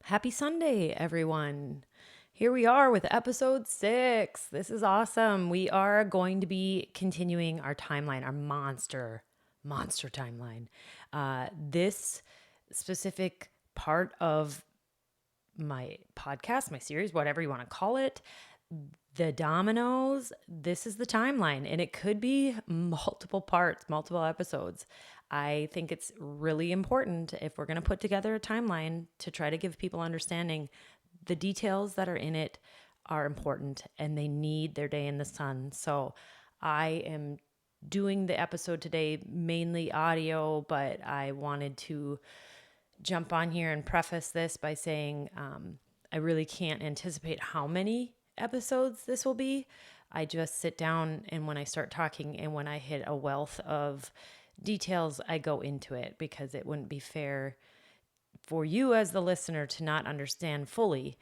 Happy Sunday, everyone. Here we are with episode 6. This is awesome. We are going to be continuing our timeline, our monster timeline. This specific part of my podcast, my series, whatever you want to call it, the Dominoes, this is the timeline, and it could be multiple parts, multiple episodes. I think it's really important if we're going to put together a timeline to try to give people understanding. The details that are in it are important and they need their day in the sun. So I am doing the episode today mainly audio, but I wanted to jump on here and preface this by saying I really can't anticipate how many episodes this will be. I just sit down and when I start talking and when I hit a wealth of details, I go into it because it wouldn't be fair for you as the listener to not understand fully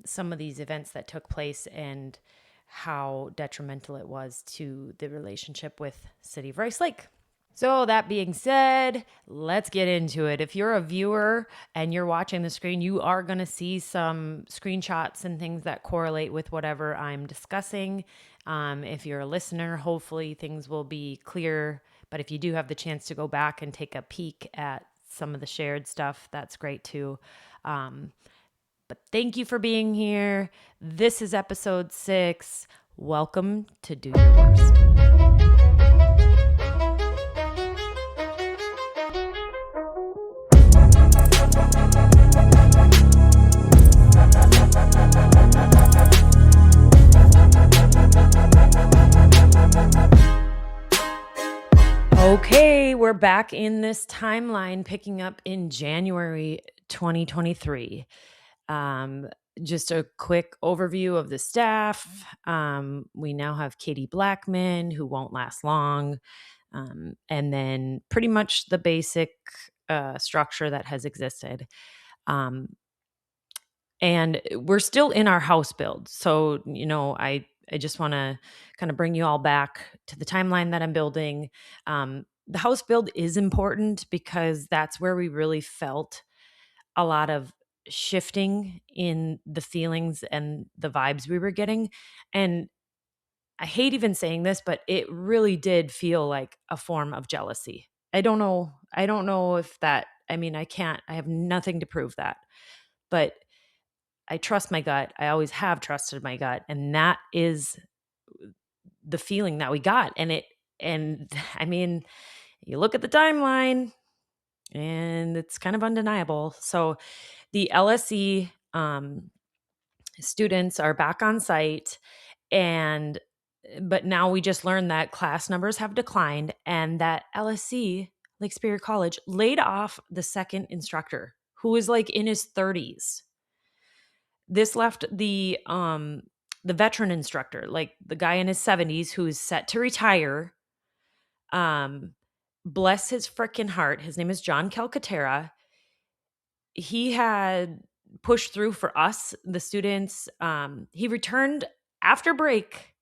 some of these events that took place and how detrimental it was to the relationship with City of Rice Lake. So that being said, let's get into it. If you're a viewer and you're watching the screen, you are going to see some screenshots and things that correlate with whatever I'm discussing. If you're a listener, hopefully things will be clear. But if you do have the chance to go back and take a peek at some of the shared stuff, that's great too. But thank you for being here. This is episode 6. Welcome to Do Your Worst. Okay, we're back in this timeline, picking up in January 2023. Just a quick overview of the staff. We now have Katie Blackman, who won't last long, and then pretty much the basic structure that has existed. And we're still in our house build. So, I just want to kind of bring you all back to the timeline that I'm building. The house build is important because that's where we really felt a lot of shifting in the feelings and the vibes we were getting. And I hate even saying this, but it really did feel like a form of jealousy. I don't know. I don't know if that, I have nothing to prove that. But I trust my gut. I always have trusted my gut. And that is the feeling that we got. And I mean, you look at the timeline and it's kind of undeniable. So the LSE students are back on site but now we just learned that class numbers have declined and that LSC, Lake Superior College, laid off the second instructor who is like in his 30s. This left the veteran instructor, like the guy in his 70s who is set to retire. Bless his freaking heart. His name is John Calcaterra. He had pushed through for us, the students. He returned after break,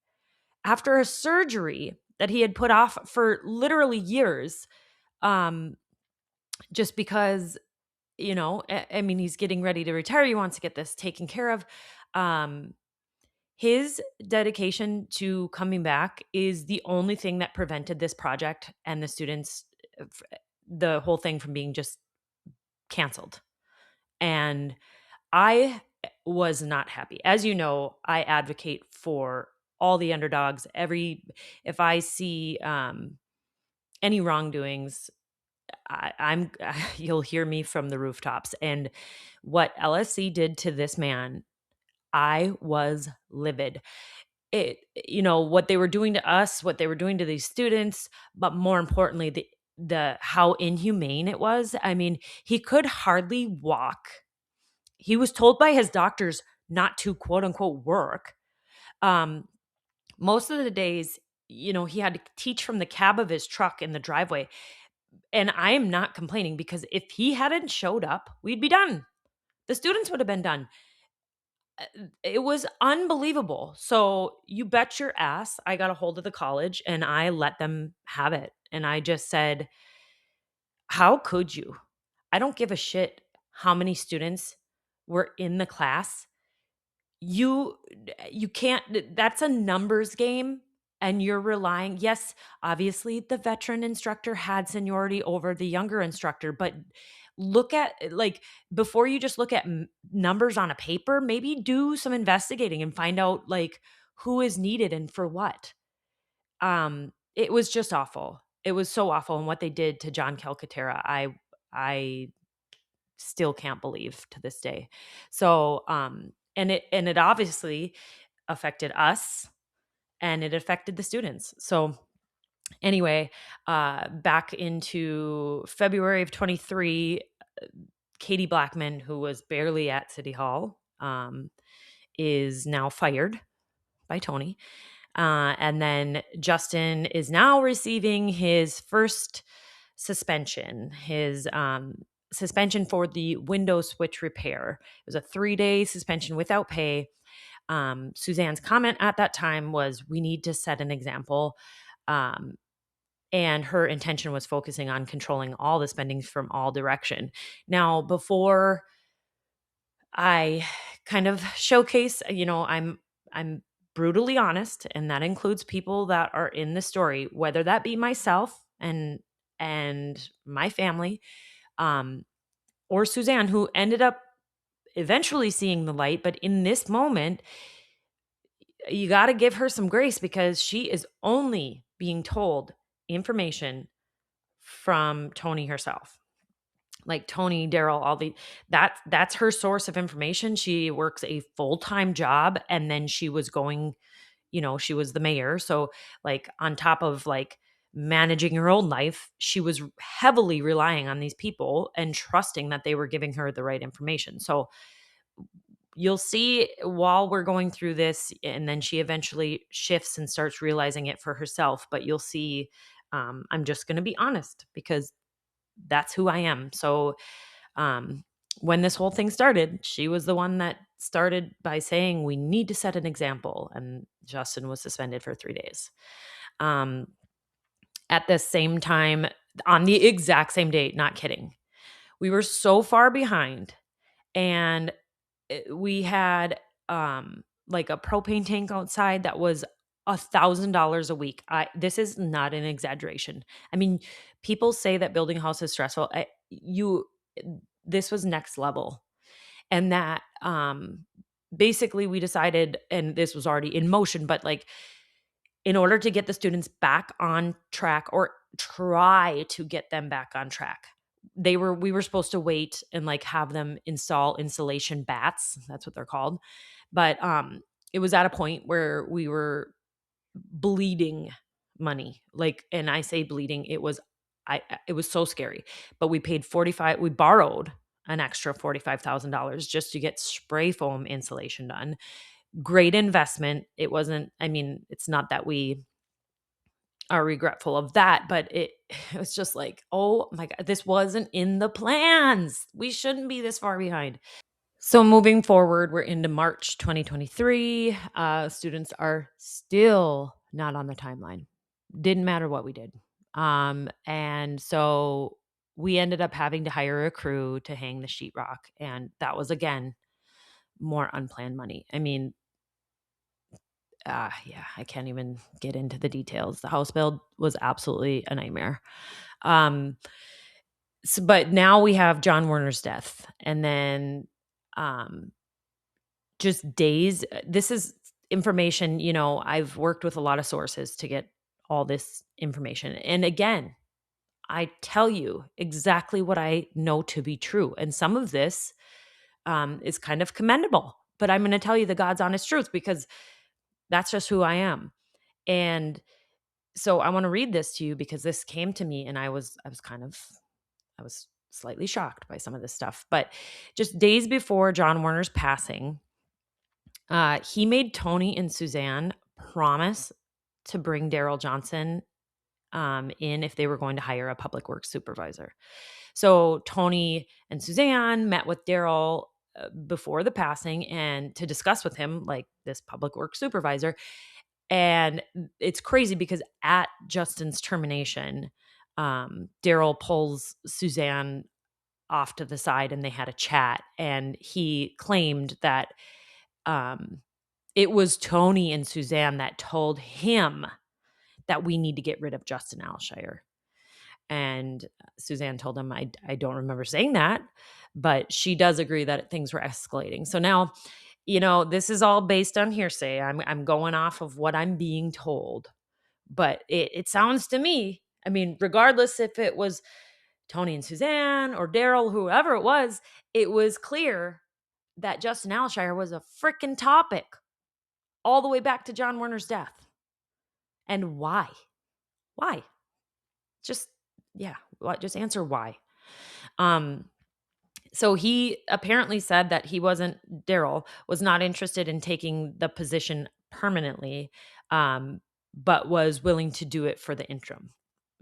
after a surgery that he had put off for literally years, just because, he's getting ready to retire. He wants to get this taken care of. His dedication to coming back is the only thing that prevented this project and the students, the whole thing from being just canceled. And I was not happy. As you know, I advocate for all the underdogs. If I see any wrongdoings, you'll hear me from the rooftops. And what LSC did to this man, I was livid. What they were doing to us, what they were doing to these students, but more importantly, the how inhumane it was. I mean, he could hardly walk. He was told by his doctors not to quote unquote work. Most of the days, he had to teach from the cab of his truck in the driveway. And I am not complaining because if he hadn't showed up, we'd be done. The students would have been done. It was unbelievable. So you bet your ass I got a hold of the college and I let them have it. And I just said, how could you? I don't give a shit how many students were in the class, you you can't, that's a numbers game, and you're relying, yes, obviously the veteran instructor had seniority over the younger instructor, but look at, like, before you just look at numbers on a paper, maybe do some investigating and find out, like, who is needed and for what. It was just awful. It was so awful, and what they did to John Calcaterra, I still can't believe to this day. So, and it obviously affected us, and it affected the students. So anyway, back into February of 23, Katie Blackman, who was barely at City Hall, is now fired by Tony. And then Justin is now receiving his first suspension, his suspension for the window switch repair. It was a 3-day suspension without pay. Suzanne's comment at that time was, we need to set an example. And her intention was focusing on controlling all the spending from all direction. Now, before I kind of showcase, I'm brutally honest, and that includes people that are in the story, whether that be myself and my family, um, or Suzanne, who ended up eventually seeing the light. But in this moment, you got to give her some grace, because she is only being told information from Tony herself. Like Tony, Daryl, all the that's her source of information. She works a full-time job, and then she was going, she was the mayor. So, like, on top of, like, managing her own life, she was heavily relying on these people and trusting that they were giving her the right information. So you'll see while we're going through this, and then she eventually shifts and starts realizing it for herself. But you'll see, I'm just going to be honest, because that's who I am. So, um, when this whole thing started, she was the one that started by saying, we need to set an example. And Justin was suspended for 3 days. Um, at the same time, on the exact same date, not kidding, we were so far behind. And we had, like, a propane tank outside that was $1,000 a week. This is not an exaggeration. I mean, people say that building a house is stressful. This was next level. And that, basically we decided, and this was already in motion, but, like, in order to get the students back on track, or try to get them back on track, we were supposed to wait and, like, have them install insulation bats. That's what they're called. But it was at a point where we were bleeding money. Like, and I say bleeding, it was so scary. But we borrowed an extra $45,000 just to get spray foam insulation done. Great investment. It wasn't, I mean, it's not that we are regretful of that, but it was just like, oh my God, this wasn't in the plans. We shouldn't be this far behind. So moving forward, we're into March 2023. Students are still not on the timeline. Didn't matter what we did. And so we ended up having to hire a crew to hang the sheetrock. And that was, again, more unplanned money. I mean, yeah, I can't even get into the details. The house build was absolutely a nightmare. Um, but now we have John Werner's death, and then, um, just days. This is information, I've worked with a lot of sources to get all this information. And again, I tell you exactly what I know to be true. And some of this, is kind of commendable, but I'm going to tell you the God's honest truth, because that's just who I am. And so I want to read this to you, because this came to me, and I was slightly shocked by some of this stuff. But just days before John Werner's passing, he made Tony and Suzanne promise to bring Daryl Johnson, in if they were going to hire a public works supervisor. So Tony and Suzanne met with Daryl, before the passing, and to discuss with him, like, this public works supervisor. And it's crazy, because at Justin's termination, Daryl pulls Suzanne off to the side and they had a chat. And he claimed that um, it was Tony and Suzanne that told him that we need to get rid of Justin Alshire. And Suzanne told him, I don't remember saying that, but she does agree that things were escalating. So now, this is all based on hearsay. I'm going off of what I'm being told, but it sounds to me, I mean, regardless if it was Tony and Suzanne or Daryl, whoever it was clear that Justin Alshire was a freaking topic all the way back to John Werner's death. And why? Why? Just, yeah, just answer why. So he apparently said that Daryl was not interested in taking the position permanently, but was willing to do it for the interim.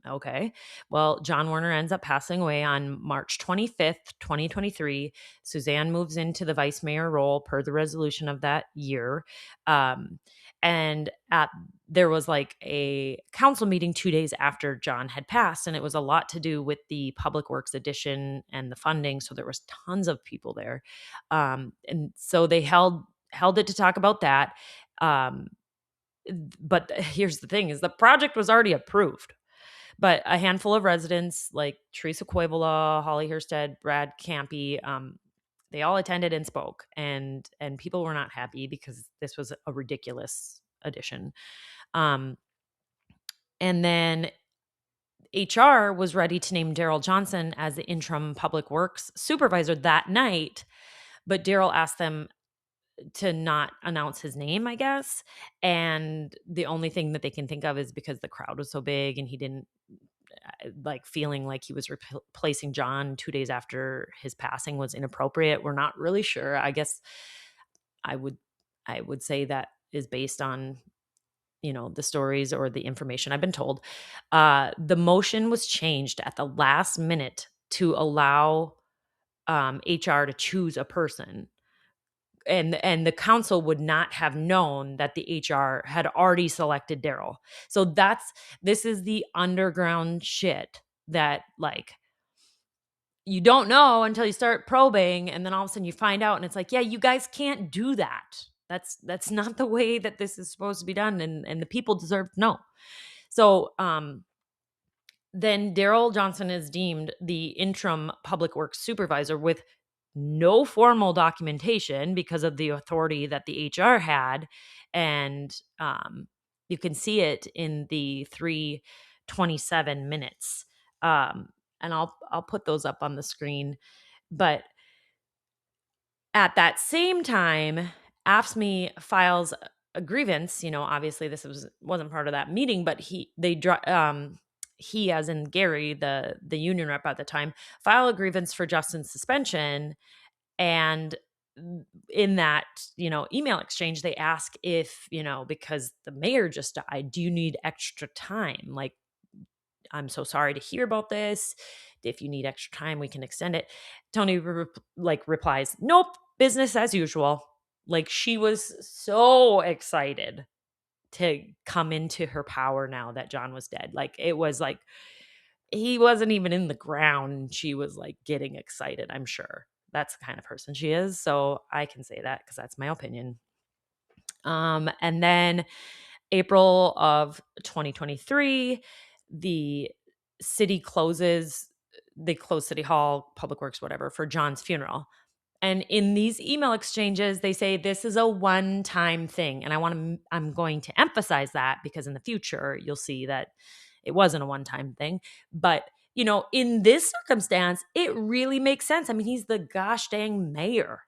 Okay. Well, John Werner ends up passing away on March 25th, 2023. Suzanne moves into the vice mayor role per the resolution of that year. And there was like a council meeting 2 days after John had passed, and it was a lot to do with the public works addition and the funding. So there was tons of people there. And so they held it to talk about that. But here's the thing is the project was already approved. But a handful of residents like Teresa Cuevola, Holly Hurstead, Brad Campy, they all attended and spoke, and people were not happy because this was a ridiculous addition. And then HR was ready to name Daryl Johnson as the interim public works supervisor that night, but Daryl asked them to not announce his name, I guess. And the only thing that they can think of is because the crowd was so big and he didn't like feeling like he was replacing John 2 days after his passing was inappropriate. We're not really sure. I guess I would say that is based on the stories or the information I've been told. The motion was changed at the last minute to allow HR to choose a person. And the council would not have known that the HR had already selected Daryl. So this is the underground shit that like you don't know until you start probing, and then all of a sudden you find out and it's like, yeah, you guys can't do that. That's not the way that this is supposed to be done, and the people deserve to know. So then Daryl Johnson is deemed the interim public works supervisor with no formal documentation because of the authority that the HR had. And you can see it in the 3:27 minutes. And I'll put those up on the screen. But at that same time, AFSCME files a grievance. Obviously this wasn't part of that meeting, but he, as in Gary, the union rep at the time, file a grievance for Justin's suspension. And in that, email exchange, they ask if, because the mayor just died, do you need extra time? Like, I'm so sorry to hear about this. If you need extra time, we can extend it. Tony replies, nope, business as usual. Like, she was so excited to come into her power now that John was dead. Like, it was like he wasn't even in the ground. She was like getting excited, I'm sure. That's the kind of person she is. So I can say that because that's my opinion. And then April of 2023, the city they close City Hall, Public Works, whatever, for John's funeral. And in these email exchanges, they say this is a one-time thing. And I'm going to emphasize that because in the future, you'll see that it wasn't a one-time thing. But, in this circumstance, it really makes sense. I mean, he's the gosh dang mayor.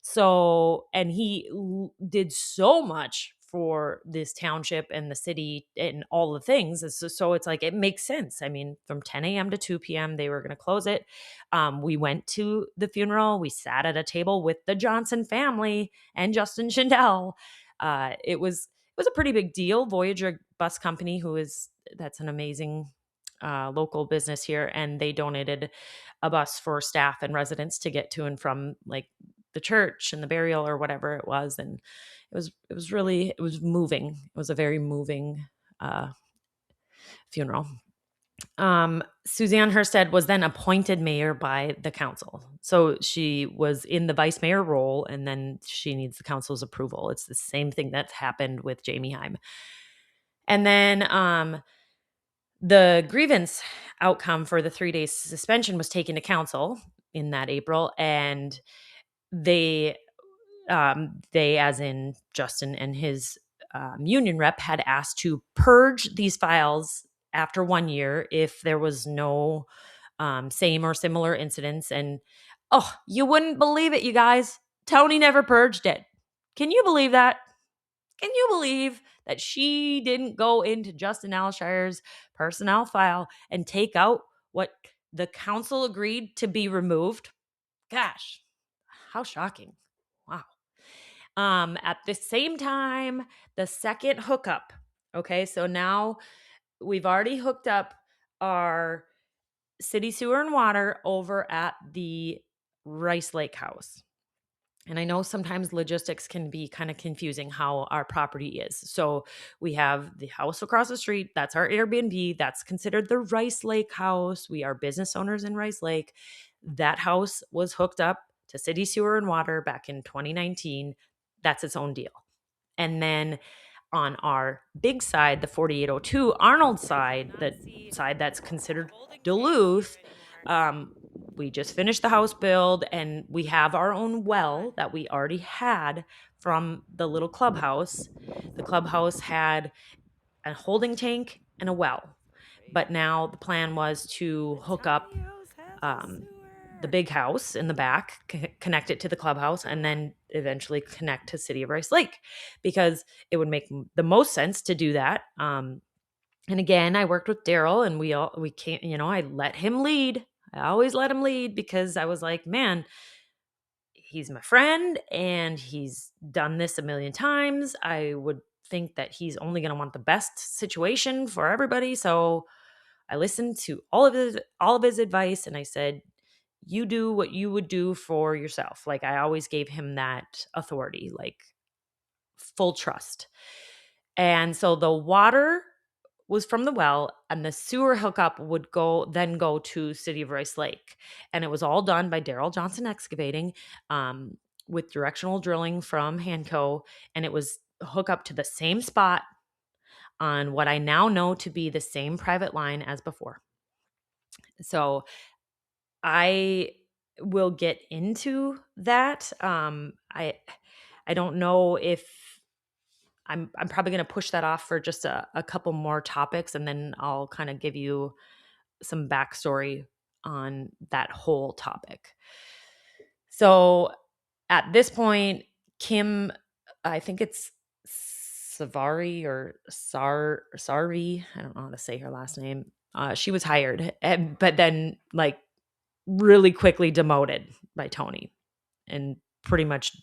So, and he did so much for this township and the city and all the things. So it's like, it makes sense. I mean, from 10 a.m. to 2 p.m., they were going to close it. We went to the funeral. We sat at a table with the Johnson family and Justin Schindel. It was a pretty big deal. Voyager Bus Company, that's an amazing local business here, and they donated a bus for staff and residents to get to and from like the church and the burial or whatever it was. And it was moving. It was a very moving funeral. Suzanne Herstead was then appointed mayor by the council. So she was in the vice mayor role, and then she needs the council's approval. It's the same thing that's happened with Jamie Heim. And then the grievance outcome for the 3-day suspension was taken to council in that April, and they as in Justin and his union rep, had asked to purge these files after 1 year if there was no same or similar incidents. And oh, you wouldn't believe it, you guys. Tony never purged it. Can you believe that? Can you believe that she didn't go into Justin Alshire's personnel file and take out what the council agreed to be removed? Gosh, how shocking. Wow. At the same time, the second hookup. Okay, so now we've already hooked up our city sewer and water over at the Rice Lake house. And I know sometimes logistics can be kind of confusing how our property is. So we have the house across the street. That's our Airbnb. That's considered the Rice Lake house. We are business owners in Rice Lake. That house was hooked up to city sewer and water back in 2019. That's its own deal. And then on our big side, the 4802 Arnold side, the side that's considered Duluth, we just finished the house build, and we have our own well that we already had from the little clubhouse. The clubhouse had a holding tank and a well, but now the plan was to hook up the big house in the back, connect it to the clubhouse, and then eventually connect to City of Rice Lake, because it would make the most sense to do that. And again, I worked with Daryl, and we can't, I let him lead. I always let him lead, because I was like, man, he's my friend and he's done this a million times. I would think that he's only going to want the best situation for everybody. So I listened to all of his advice, and I said, you do what you would do for yourself. Like, I always gave him that authority, like full trust. And so the water was from the well, and the sewer hookup would go to City of Rice Lake. And it was all done by Daryl Johnson Excavating, with directional drilling from Hanco. And it was hook up to the same spot on what I now know to be the same private line as before. So I will get into that. I don't know if I'm probably going to push that off for just a couple more topics, and then I'll kind of give you some backstory on that whole topic. So at this point, Kim, I think it's Savari or Sarvi, I don't know how to say her last name. She was hired, but then like really quickly demoted by Tony, and pretty much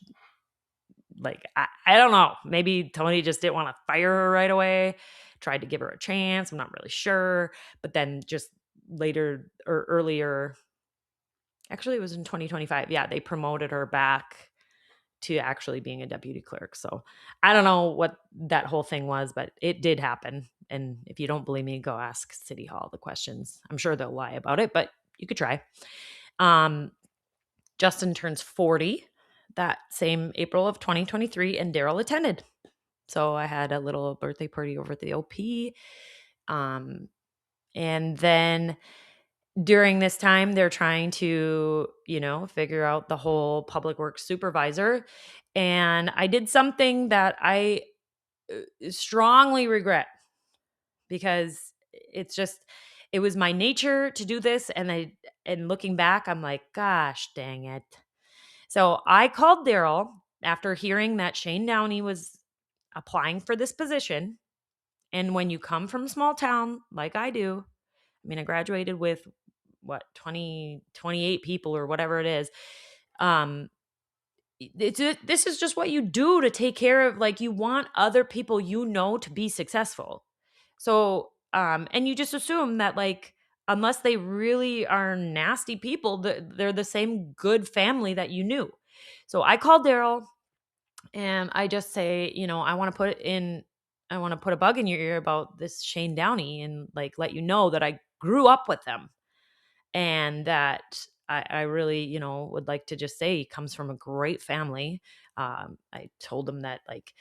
like, I don't know, maybe Tony just didn't want to fire her right away, tried to give her a chance. I'm not really sure. But then just later or earlier, actually it was in 2025. Yeah, they promoted her back to actually being a deputy clerk. So I don't know what that whole thing was, but it did happen. And if you don't believe me, go ask City Hall the questions. I'm sure they'll lie about it, but you could try. Justin turns 40 that same April of 2023, and Daryl attended. So I had a little birthday party over at the OP. And then during this time, they're trying to, figure out the whole public works supervisor. And I did something that I strongly regret, because it was my nature to do this. And looking back, I'm like, gosh, dang it. So I called Daryl after hearing that Shane Downey was applying for this position. And when you come from a small town like I do, I mean, I graduated with 28 people or whatever it is. This is just what you do to take care of, like, you want other people to be successful. So, and you just assume that, like, unless they really are nasty people, they're the same good family that you knew. So I called Daryl, and I just say, I want to put a bug in your ear about this Shane Downey, and like let you know that I grew up with them. And that I really, would like to just say he comes from a great family. I told him that, like,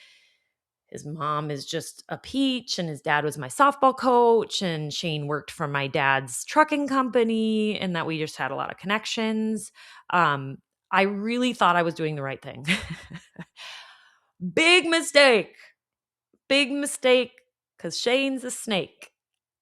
his mom is just a peach and his dad was my softball coach and Shane worked for my dad's trucking company and that we just had a lot of connections. Um, I really thought I was doing the right thing. Big mistake. Big mistake, because Shane's a snake.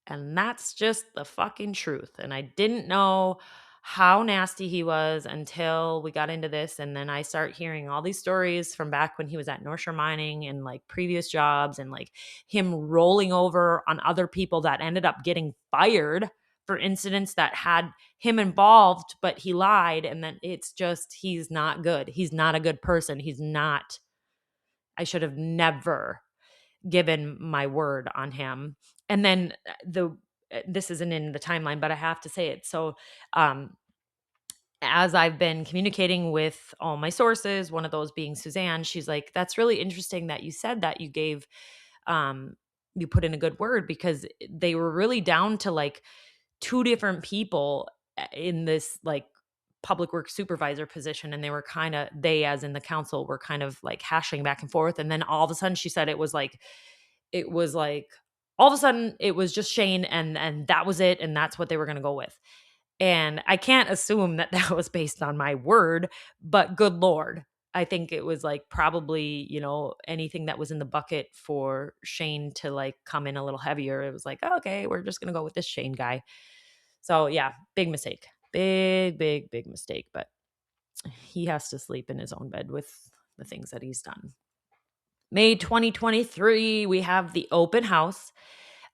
And that's just the fucking truth. And I didn't know how nasty he was until we got into this. And then I start hearing all these stories from back when he was at North Shore Mining and like previous jobs and like him rolling over on other people that ended up getting fired for incidents that had him involved, but he lied. And then it's just, he's not good. He's not a good person. He's not, I should have never given my word on him. And then this isn't in the timeline, but I have to say it. So, um, as I've been communicating with all my sources, one of those being Suzanne, she's like, "That's really interesting that you said that you gave, um, you put in a good word because they were really down to like two different people in this like public works supervisor position, and they were kind of they as in the council were kind of like hashing back and forth, and then all of a sudden she said it was like all of a sudden it was just Shane and that was it and that's what they were going to go with. And I can't assume that that was based on my word, but good lord. I think it was like probably, anything that was in the bucket for Shane to like come in a little heavier. It was like, "Oh, okay, we're just going to go with this Shane guy." So, yeah, big mistake. Big, big, big mistake, but he has to sleep in his own bed with the things that he's done. May 2023, we have the open house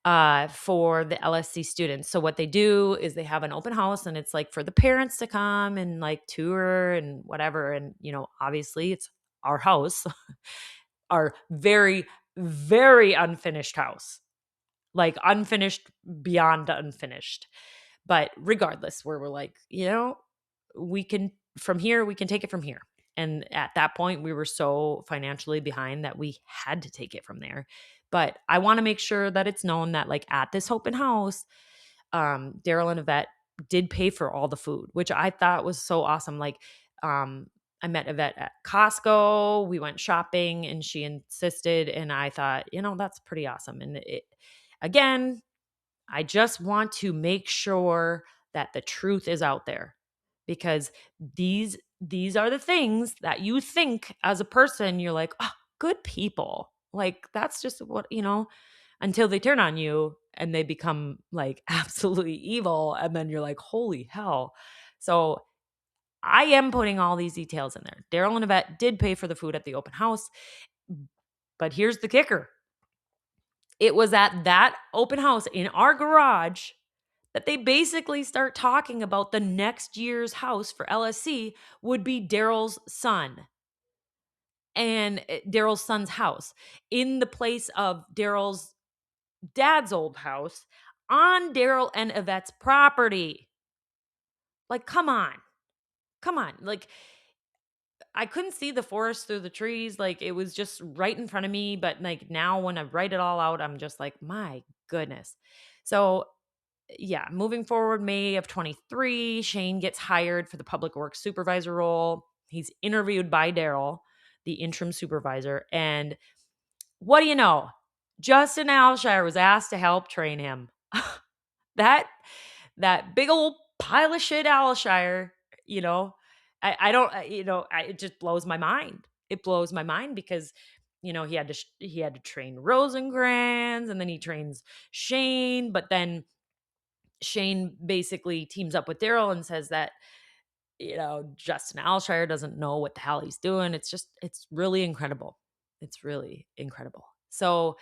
for the LSC students. So what they do is they have an open house and it's like for the parents to come and like tour and whatever. And, obviously it's our house, our very, very unfinished house, like unfinished beyond unfinished. But regardless, where we're like, we can from here, we can take it from here. And at that point, we were so financially behind that we had to take it from there. But I want to make sure that it's known that, like, at this open house, Daryl and Yvette did pay for all the food, which I thought was so awesome. Like, I met Yvette at Costco. We went shopping and she insisted. And I thought, that's pretty awesome. And again, I just want to make sure that the truth is out there because these are the things that you think as a person you're like, "Oh, good people." Like that's just what, until they turn on you and they become like absolutely evil and then you're like, "Holy hell." So, I am putting all these details in there. Daryl and Yvette did pay for the food at the open house, but here's the kicker. It was at that open house in our garage that they basically start talking about the next year's house for LSC would be Daryl's son and Daryl's son's house in the place of Daryl's dad's old house on Daryl and Yvette's property. Like, come on. Come on. Like, I couldn't see the forest through the trees. Like, it was just right in front of me. But, like, now when I write it all out, I'm just like, my goodness. So, yeah, moving forward, May of 23, Shane gets hired for the public works supervisor role. He's interviewed by Daryl, the interim supervisor. And what do you know? Justin Alshire was asked to help train him. that that big old pile of shit Alshire, you know, I don't, it just blows my mind. It blows my mind because he had to train Rosenkrantz and then he trains Shane, but then Shane basically teams up with Daryl and says that, Justin Alshire doesn't know what the hell he's doing. It's really incredible. It's really incredible. So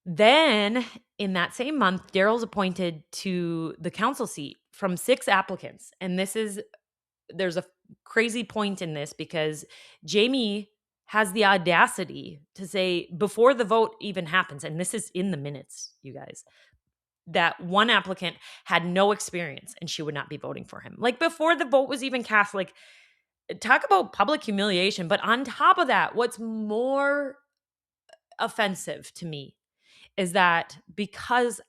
then in that same month, Daryl's appointed to the council seat from 6 applicants. And there's a crazy point in this because Jamie has the audacity to say before the vote even happens, and this is in the minutes, you guys, that one applicant had no experience and she would not be voting for him. Like before the vote was even cast, like talk about public humiliation. But on top of that, what's more offensive to me is that because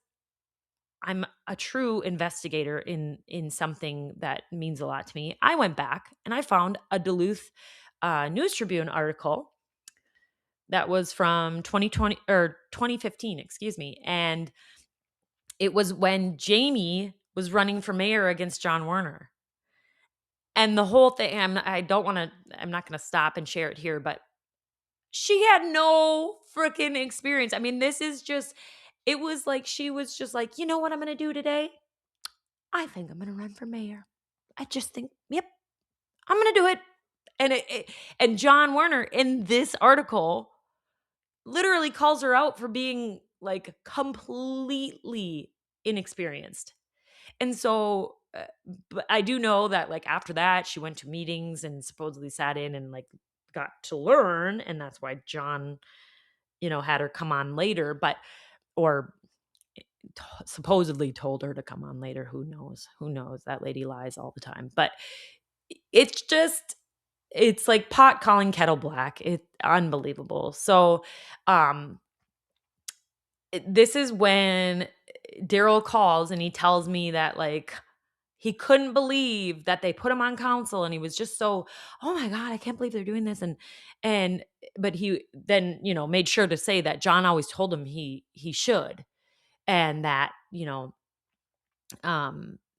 I'm a true investigator in something that means a lot to me. I went back and I found a Duluth News Tribune article that was from 2020 or 2015, excuse me. And it was when Jamie was running for mayor against John Werner. And the whole thing, I don't want to, I'm not going to stop and share it here, but she had no freaking experience. I mean, this is just, it was like she was just like, you know what I'm going to do today? I think I'm going to run for mayor. I just think, yep, I'm going to do it. And John Werner in this article literally calls her out for being like completely inexperienced. And so, but I do know that like after that, she went to meetings and supposedly sat in and like got to learn. And that's why John, had her come on later, or supposedly told her to come on later. Who knows? Who knows? That lady lies all the time. But it's just, it's like pot calling kettle black. It's unbelievable. So, um, this is when Daryl calls and he tells me that like he couldn't believe that they put him on council and he was just so, oh my God, I can't believe they're doing this. And but he then, made sure to say that John always told him he should. And that,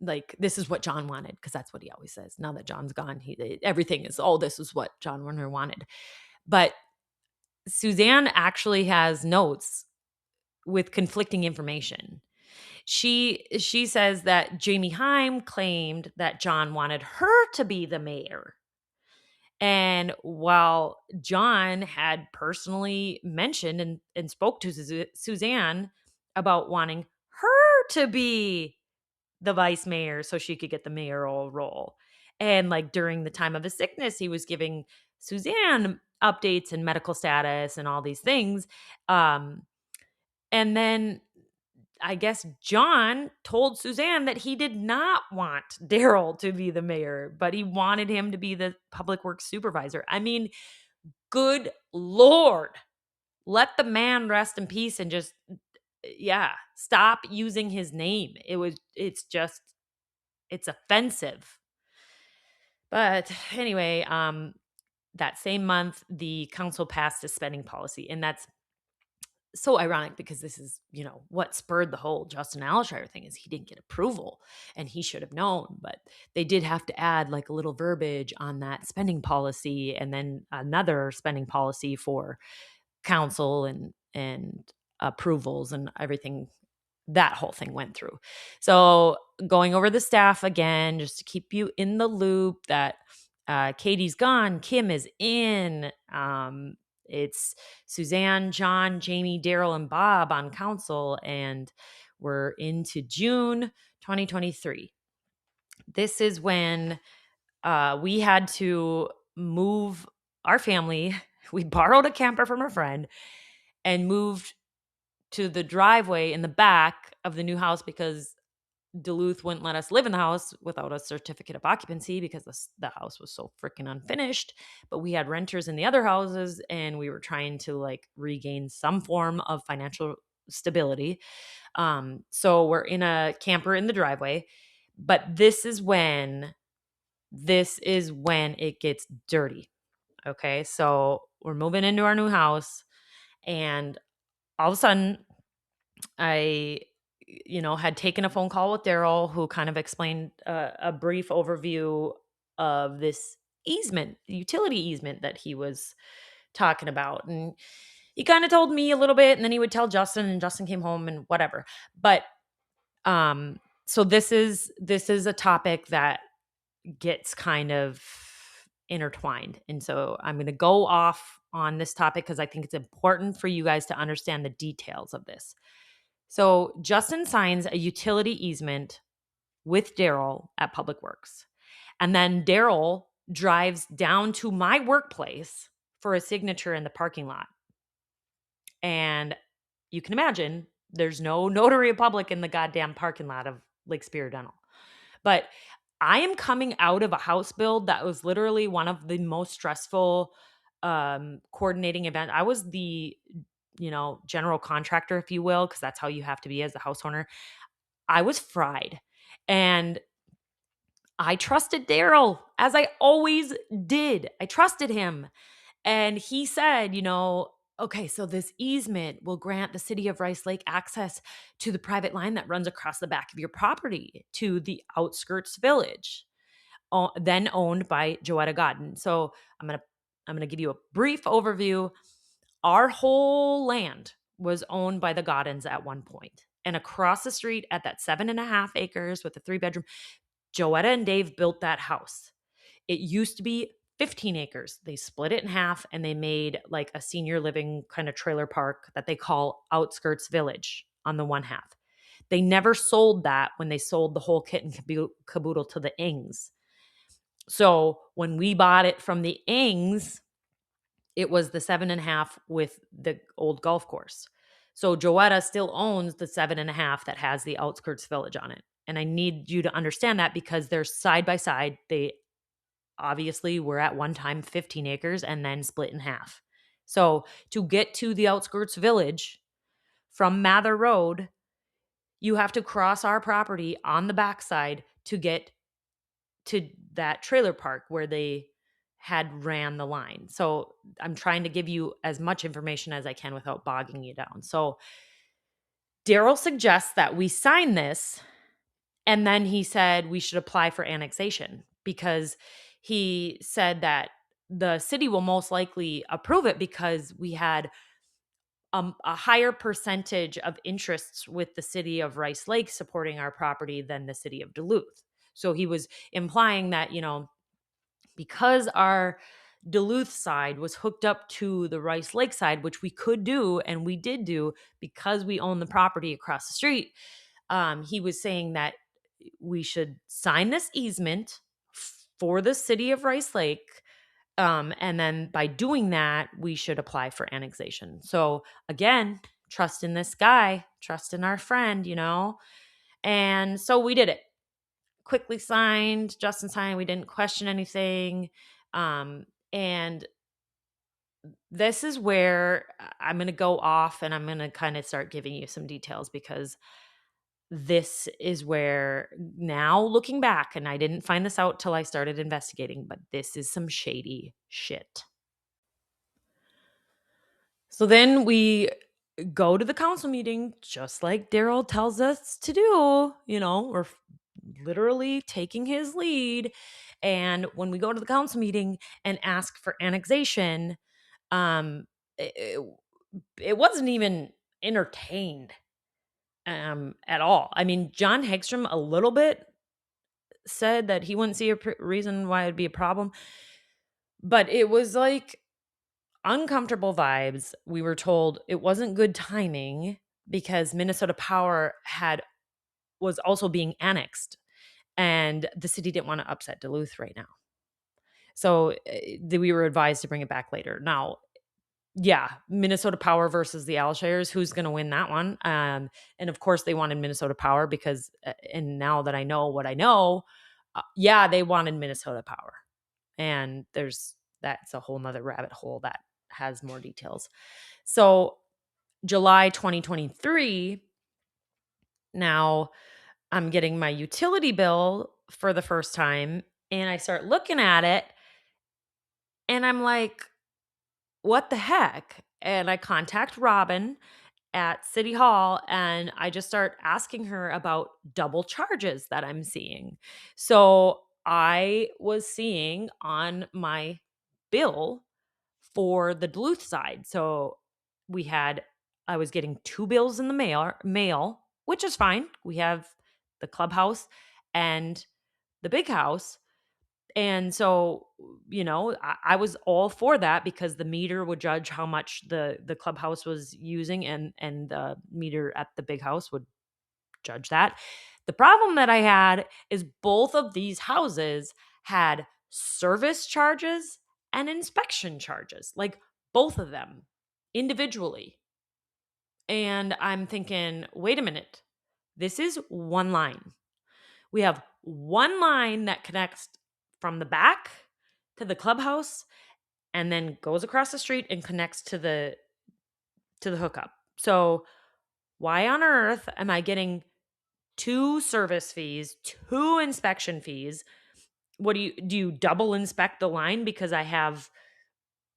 like this is what John wanted, because that's what he always says. Now that John's gone, everything is, oh, this is what John Werner wanted. But Suzanne actually has notes with conflicting information. She says that Jamie Heim claimed that John wanted her to be the mayor. And while John had personally mentioned and spoke to Suzanne about wanting her to be the vice mayor so she could get the mayoral role. And like during the time of his sickness, he was giving Suzanne updates and medical status and all these things. Um, and then I guess John told Suzanne that he did not want Daryl to be the mayor, but he wanted him to be the public works supervisor. I mean, good Lord, let the man rest in peace and just, yeah, stop using his name. It's offensive. But anyway, that same month, the council passed a spending policy, and that's so ironic because this is, what spurred the whole Justin Alshire thing is he didn't get approval and he should have known, but they did have to add like a little verbiage on that spending policy and then another spending policy for council and approvals and everything. That whole thing went through. So going over the staff again, just to keep you in the loop that Katie's gone, Kim is in. It's Suzanne, John, Jamie, Daryl, and Bob on council, and we're into June 2023. This is when we had to move our family. We borrowed a camper from a friend and moved to the driveway in the back of the new house because Duluth wouldn't let us live in the house without a certificate of occupancy because the house was so freaking unfinished. But we had renters in the other houses and we were trying to like regain some form of financial stability. So we're in a camper in the driveway. But this is when it gets dirty. Okay. So we're moving into our new house and all of a sudden I, had taken a phone call with Daryl, who kind of explained a brief overview of this easement, utility easement that he was talking about. And he kind of told me a little bit, and then he would tell Justin, and Justin came home and whatever. But so this is a topic that gets kind of intertwined. And so I'm going to go off on this topic because I think it's important for you guys to understand the details of this. So Justin signs a utility easement with Daryl at Public Works. And then Daryl drives down to my workplace for a signature in the parking lot. And you can imagine there's no notary public in the goddamn parking lot of Lake Superior Dental. But I am coming out of a house build that was literally one of the most stressful coordinating event. I was the general contractor, if you will, because that's how you have to be as a house owner. I was fried. And I trusted Daryl, as I always did. I trusted him. And he said, okay, so this easement will grant the city of Rice Lake access to the private line that runs across the back of your property to the outskirts village, then owned by Joetta Godden. So I'm gonna give you a brief overview. Our whole land was owned by the Goddens at one point. And across the street at that 7.5 acres with a 3 bedroom, Joetta and Dave built that house. It used to be 15 acres. They split it in half and they made like a senior living kind of trailer park that they call Outskirts Village on the one half. They never sold that when they sold the whole kit and caboodle to the Ings. So when we bought it from the Ings, it was the 7.5 with the old golf course. So Joetta still owns the 7.5 that has the Outskirts Village on it. And I need you to understand that because they're side by side. They obviously were at one time 15 acres and then split in half. So to get to the Outskirts Village from Mather Road, you have to cross our property on the backside to get to that trailer park where they had ran the line. So I'm trying to give you as much information as I can without bogging you down. So Daryl suggests that we sign this, and then he said we should apply for annexation because he said that the city will most likely approve it because we had a higher percentage of interests with the city of Rice Lake supporting our property than the city of Duluth. So he was implying that, because our Duluth side was hooked up to the Rice Lake side, which we could do and we did do because we own the property across the street. He was saying that we should sign this easement for the city of Rice Lake. And then by doing that, we should apply for annexation. So again, trust in this guy, trust in our friend, And so we did it. Quickly signed, Justin signed. We didn't question anything. And this is where I'm going to go off and I'm going to kind of start giving you some details because this is where now looking back, and I didn't find this out till I started investigating, but this is some shady shit. So then we go to the council meeting, just like Daryl tells us to do. We're literally taking his lead. And when we go to the council meeting and ask for annexation, it, it wasn't even entertained at all. I mean, John Hegstrom a little bit said that he wouldn't see a reason why it'd be a problem, but it was like uncomfortable vibes. We were told it wasn't good timing because Minnesota Power was also being annexed and the city didn't want to upset Duluth right now. So we were advised to bring it back later. Now, yeah, Minnesota Power versus the Alshires, who's going to win that one? And of course they wanted Minnesota Power because, and now that I know what I know, yeah, they wanted Minnesota Power. And that's a whole nother rabbit hole that has more details. So July 2023, now I'm getting my utility bill for the first time and I start looking at it and I'm like, what the heck? And I contact Robin at City Hall and I just start asking her about double charges that I'm seeing. So I was seeing on my bill for the Duluth side. So I was getting 2 bills in the mail, which is fine. We have the clubhouse and the big house. And so, I was all for that because the meter would judge how much the clubhouse was using and the meter at the big house would judge that. The problem that I had is both of these houses had service charges and inspection charges, like both of them individually. And I'm thinking, wait a minute, this is one line. We have one line that connects from the back to the clubhouse and then goes across the street and connects to the hookup. So why on earth am I getting 2 service fees, 2 inspection fees. What do you double inspect the line because I have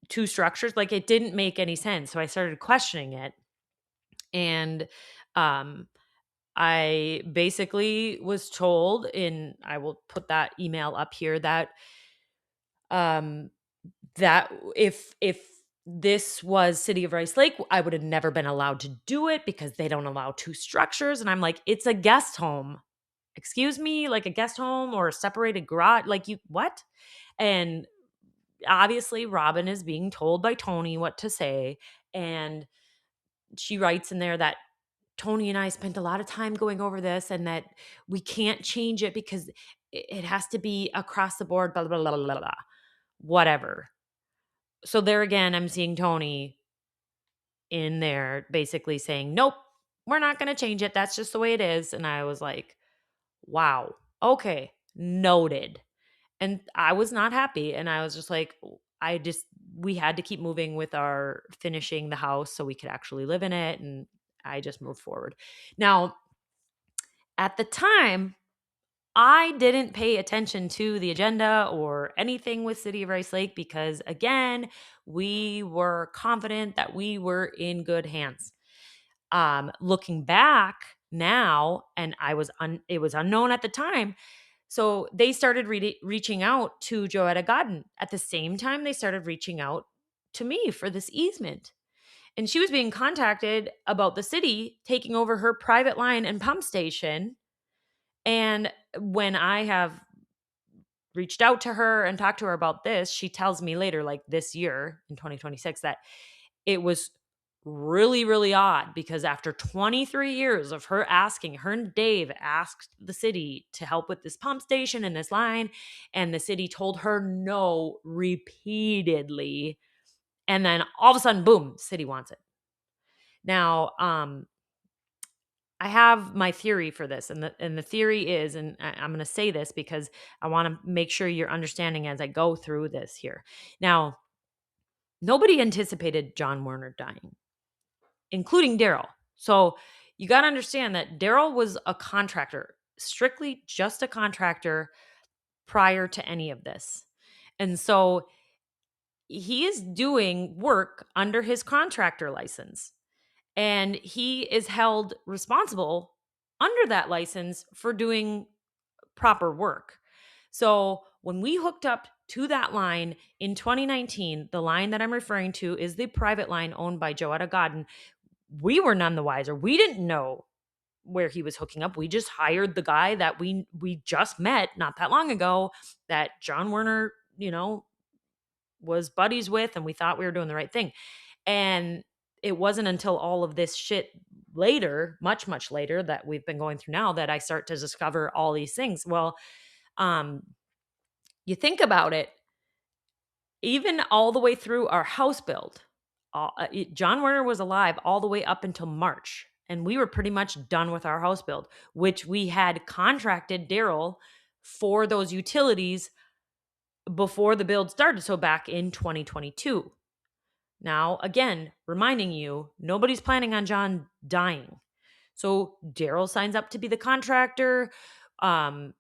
2 structures? Like, it didn't make any sense. So I started questioning it. And um I basically was told, in I will put that email up here, that um that if this was City of Rice Lake, I would have never been allowed to do it because they don't allow 2 structures. And I'm like, it's a guest home. Excuse me, like a guest home or a separated garage, like, you what? And obviously Robin is being told by Tony what to say, and she writes in there that Tony and I spent a lot of time going over this and that we can't change it because it has to be across the board, blah, blah, blah, blah, blah. Whatever. So there again, I'm seeing Tony in there basically saying, nope, we're not going to change it. That's just the way it is. And I was like, wow, okay, noted. And I was not happy. And I was just like, we had to keep moving with our finishing the house so we could actually live in it. And I just moved forward. Now, at the time, I didn't pay attention to the agenda or anything with City of Rice Lake because, again, we were confident that we were in good hands. Looking back now, and it was unknown at the time. So they started reaching out to Joetta Godden. At the same time, they started reaching out to me for this easement. And she was being contacted about the city taking over her private line and pump station. And when I have reached out to her and talked to her about this, she tells me later, like this year in 2026, that it was really, really odd because after 23 years of her asking, her and Dave asked the city to help with this pump station and this line, and the city told her no repeatedly. And then all of a sudden, boom, city wants it. Now, I have my theory for this, and the theory is, and I'm going to say this because I want to make sure you're understanding as I go through this here. Now, nobody anticipated John Werner dying, including Daryl. So you got to understand that Daryl was a contractor, strictly just a contractor prior to any of this, and so he is doing work under his contractor license. And he is held responsible under that license for doing proper work. So when we hooked up to that line in 2019, the line that I'm referring to is the private line owned by Joetta Godden. We were none the wiser. We didn't know where he was hooking up. We just hired the guy that we just met not that long ago, that John Werner, was buddies with, and we thought we were doing the right thing. And it wasn't until all of this shit later, much, much later, that we've been going through now, that I start to discover all these things. Well, um, you think about it, even all the way through our house build, John Werner was alive all the way up until March. And we were pretty much done with our house build, which we had contracted Daryl for those utilities before the build started. So back in 2022. Now, again, reminding you, nobody's planning on John dying. So Daryl signs up to be the contractor, and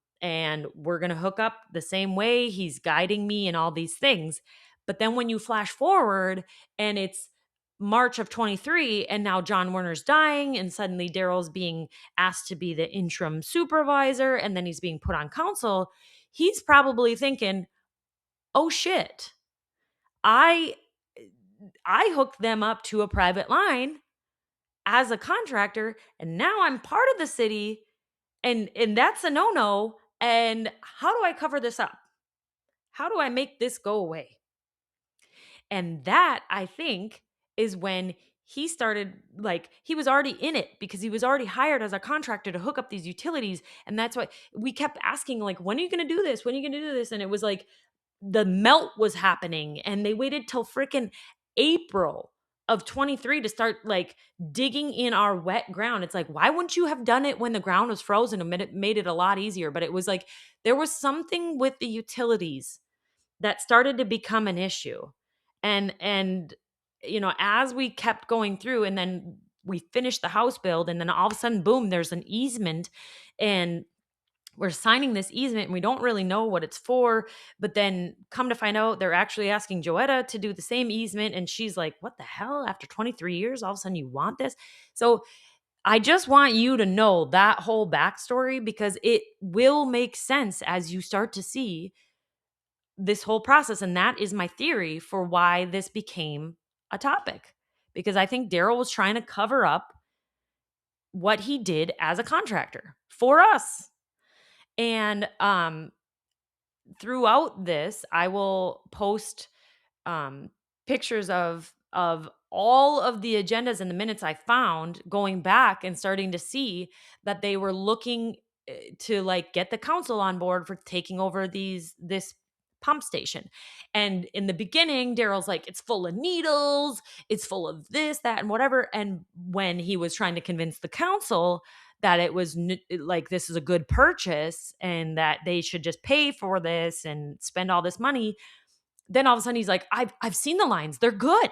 we're going to hook up the same way. He's guiding me in all these things. But then when you flash forward and it's March of 23, and now John Werner's dying, and suddenly Daryl's being asked to be the interim supervisor, and then he's being put on council, he's probably thinking, oh shit, I hooked them up to a private line as a contractor, and now I'm part of the city, and that's a no-no. And how do I cover this up? How do I make this go away? And that, I think, is when he started, like, he was already in it because he was already hired as a contractor to hook up these utilities. And that's why we kept asking, like, when are you going to do this? When are you going to do this? And it was like the melt was happening, and they waited till freaking April of 23 to start, like, digging in our wet ground. It's like, why wouldn't you have done it when the ground was frozen? It made it a lot easier. But it was like there was something with the utilities that started to become an issue. And as we kept going through, and then we finished the house build, and then all of a sudden, boom, there's an easement, and we're signing this easement and we don't really know what it's for. But then come to find out, they're actually asking Joetta to do the same easement. And she's like, what the hell? After 23 years, all of a sudden you want this? So I just want you to know that whole backstory, because it will make sense as you start to see this whole process. And that is my theory for why this became a topic, because I think Daryl was trying to cover up what he did as a contractor for us. And throughout this, I will post um, pictures of all of the agendas and the minutes I found, going back and starting to see that they were looking to like get the council on board for taking over this pump station. And in the beginning, Daryl's like, it's full of needles, it's full of this, that, and whatever. And when he was trying to convince the council that it was like, this is a good purchase and that they should just pay for this and spend all this money, then all of a sudden he's like, I've seen the lines, they're good.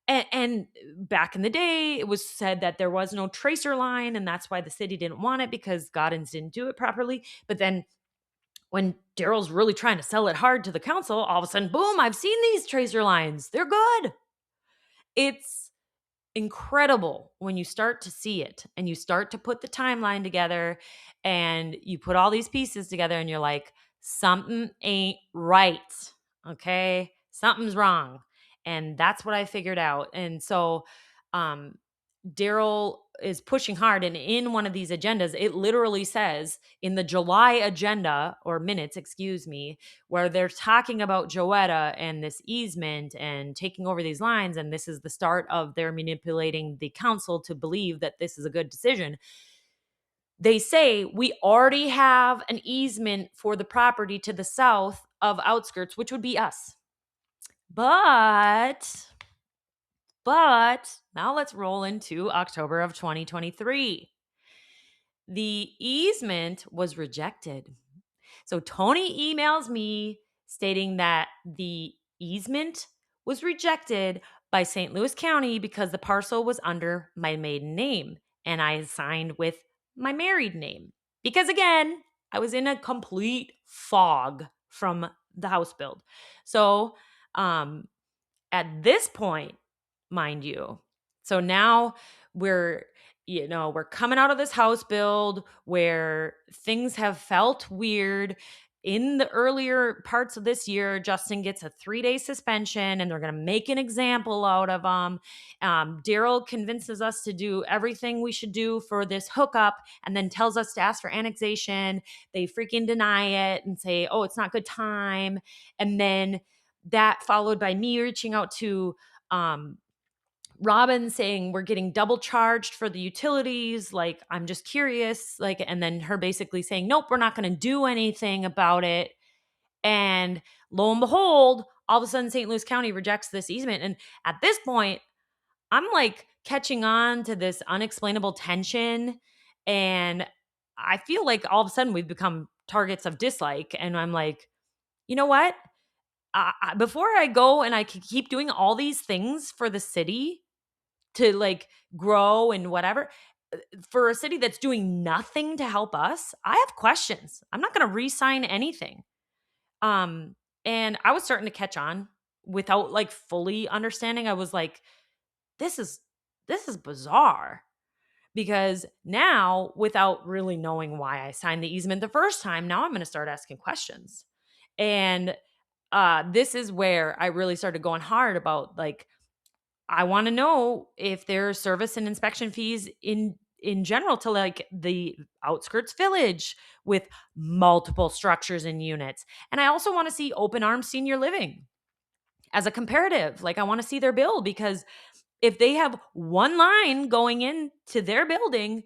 And back in the day, it was said that there was no tracer line, and that's why the city didn't want it, because Goddins didn't do it properly. But then when Daryl's really trying to sell it hard to the council, all of a sudden, boom, I've seen these tracer lines, they're good. It's incredible when you start to see it and you start to put the timeline together and you put all these pieces together and you're like, something ain't right. Okay. Something's wrong. And that's what I figured out. And so, Daryl is pushing hard. And in one of these agendas, it literally says in the July agenda, or minutes, excuse me, where they're talking about Joetta and this easement and taking over these lines. And this is the start of their manipulating the council to believe that this is a good decision. They say we already have an easement for the property to the south of outskirts, which would be us. But now let's roll into October of 2023. The easement was rejected. So Tony emails me stating that the easement was rejected by St. Louis County because the parcel was under my maiden name and I signed with my married name. Because again, I was in a complete fog from the house build. So, at this point, mind you, so now we're we're coming out of this house build where things have felt weird. In the earlier parts of this year, Justin gets a 3-day suspension and they're going to make an example out of him. Daryl convinces us to do everything we should do for this hookup and then tells us to ask for annexation. They freaking deny it and say, oh, it's not good time. And then that followed by me reaching out to Robin saying we're getting double charged for the utilities. Like, I'm just curious. Like, and then her basically saying, nope, we're not going to do anything about it. And lo and behold, all of a sudden St. Louis County rejects this easement. And at this point, I'm like catching on to this unexplainable tension. And I feel like all of a sudden we've become targets of dislike. And I'm like, you know what? Before I go and I can keep doing all these things for the city to like grow and whatever, for a city that's doing nothing to help us, I have questions. I'm not going to re-sign anything. And I was starting to catch on without like fully understanding. I was like, this is bizarre, because now, without really knowing why I signed the easement the first time, now I'm going to start asking questions. And this is where I really started going hard about like, I want to know if there are service and inspection fees in general to like the outskirts village with multiple structures and units. And I also want to see open arms senior living as a comparative. Like, I want to see their bill, because if they have one line going into their building,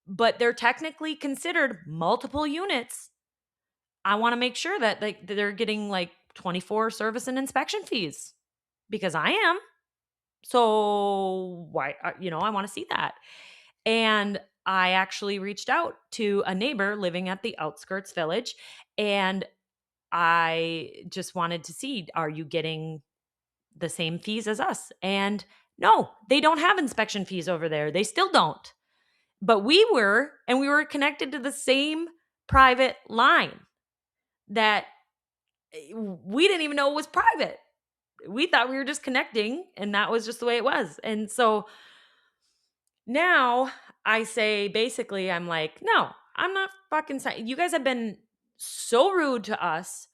but they're technically considered multiple units, I want to make sure that like they're getting like 24 service and inspection fees, because I am. So why, I want to see that. And I actually reached out to a neighbor living at the outskirts village, and I just wanted to see, are you getting the same fees as us? And No, they don't have inspection fees over there. They still don't. But we were, and we were connected to the same private line that we didn't even know it was private. We thought we were just connecting, and that was just the way it was. And so now I say, basically, I'm like, no, I'm not fucking signing. You guys have been so rude to us.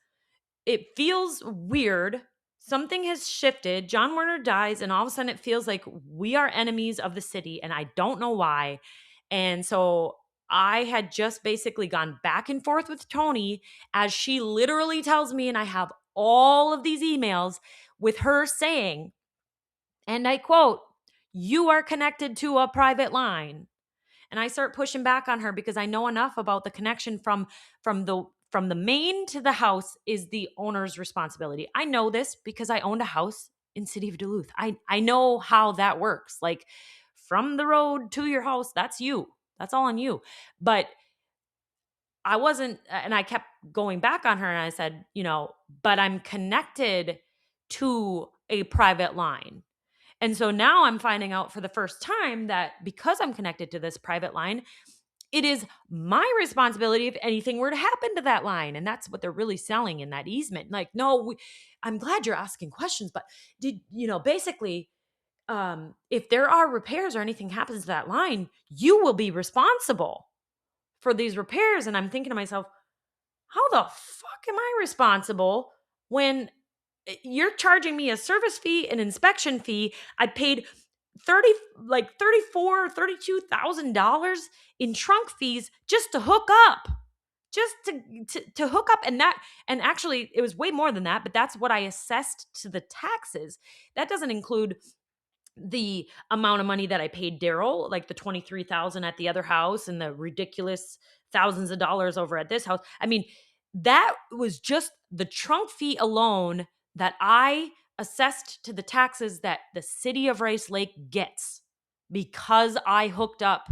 It feels weird. Something has shifted. John Werner dies, and all of a sudden it feels like we are enemies of the city, and I don't know why. And so I had just basically gone back and forth with Tony as she literally tells me, and I have all of these emails with her saying, and I quote, "You are connected to a private line." And I start pushing back on her because I know enough about the connection from the main to the house is the owner's responsibility. I know this because I owned a house in city of Duluth. I know how that works. Like, from the road to your house, that's you. That's all on you. But I wasn't, and I kept going back on her, and I said, but I'm connected to a private line. And so now I'm finding out for the first time that because I'm connected to this private line, it is my responsibility if anything were to happen to that line. And that's what they're really selling in that easement. Like, no, I'm glad you're asking questions, but basically, if there are repairs or anything happens to that line, you will be responsible for these repairs. And I'm thinking to myself, how the fuck am I responsible when you're charging me a service fee, an inspection fee? I paid 30 like 34 $32,000 in trunk fees just to hook up. Just to hook up. And actually it was way more than that, but that's what I assessed to the taxes. That doesn't include the amount of money that I paid Daryl, like the 23,000 at the other house and the ridiculous thousands of dollars over at this house. I mean, that was just the trunk fee alone that I assessed to the taxes that the city of Rice Lake gets because I hooked up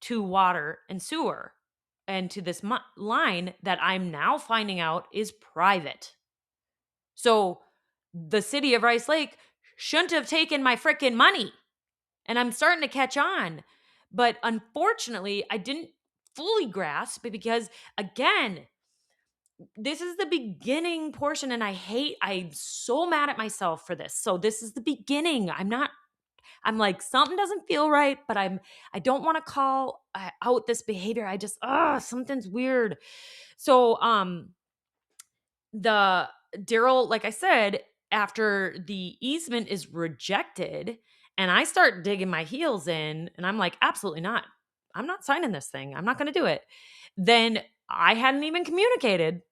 to water and sewer and to this line that I'm now finding out is private. So the city of Rice Lake shouldn't have taken my freaking money. And I'm starting to catch on. But unfortunately, I didn't fully grasp it because, again, this is the beginning portion. And I'm so mad at myself for this. So this is the beginning. I'm like, something doesn't feel right, but I don't want to call out this behavior. I just, something's weird. So, the Daryl, like I said, after the easement is rejected, and I start digging my heels in, and I'm like, absolutely not. I'm not signing this thing. I'm not going to do it. Then I hadn't even communicated.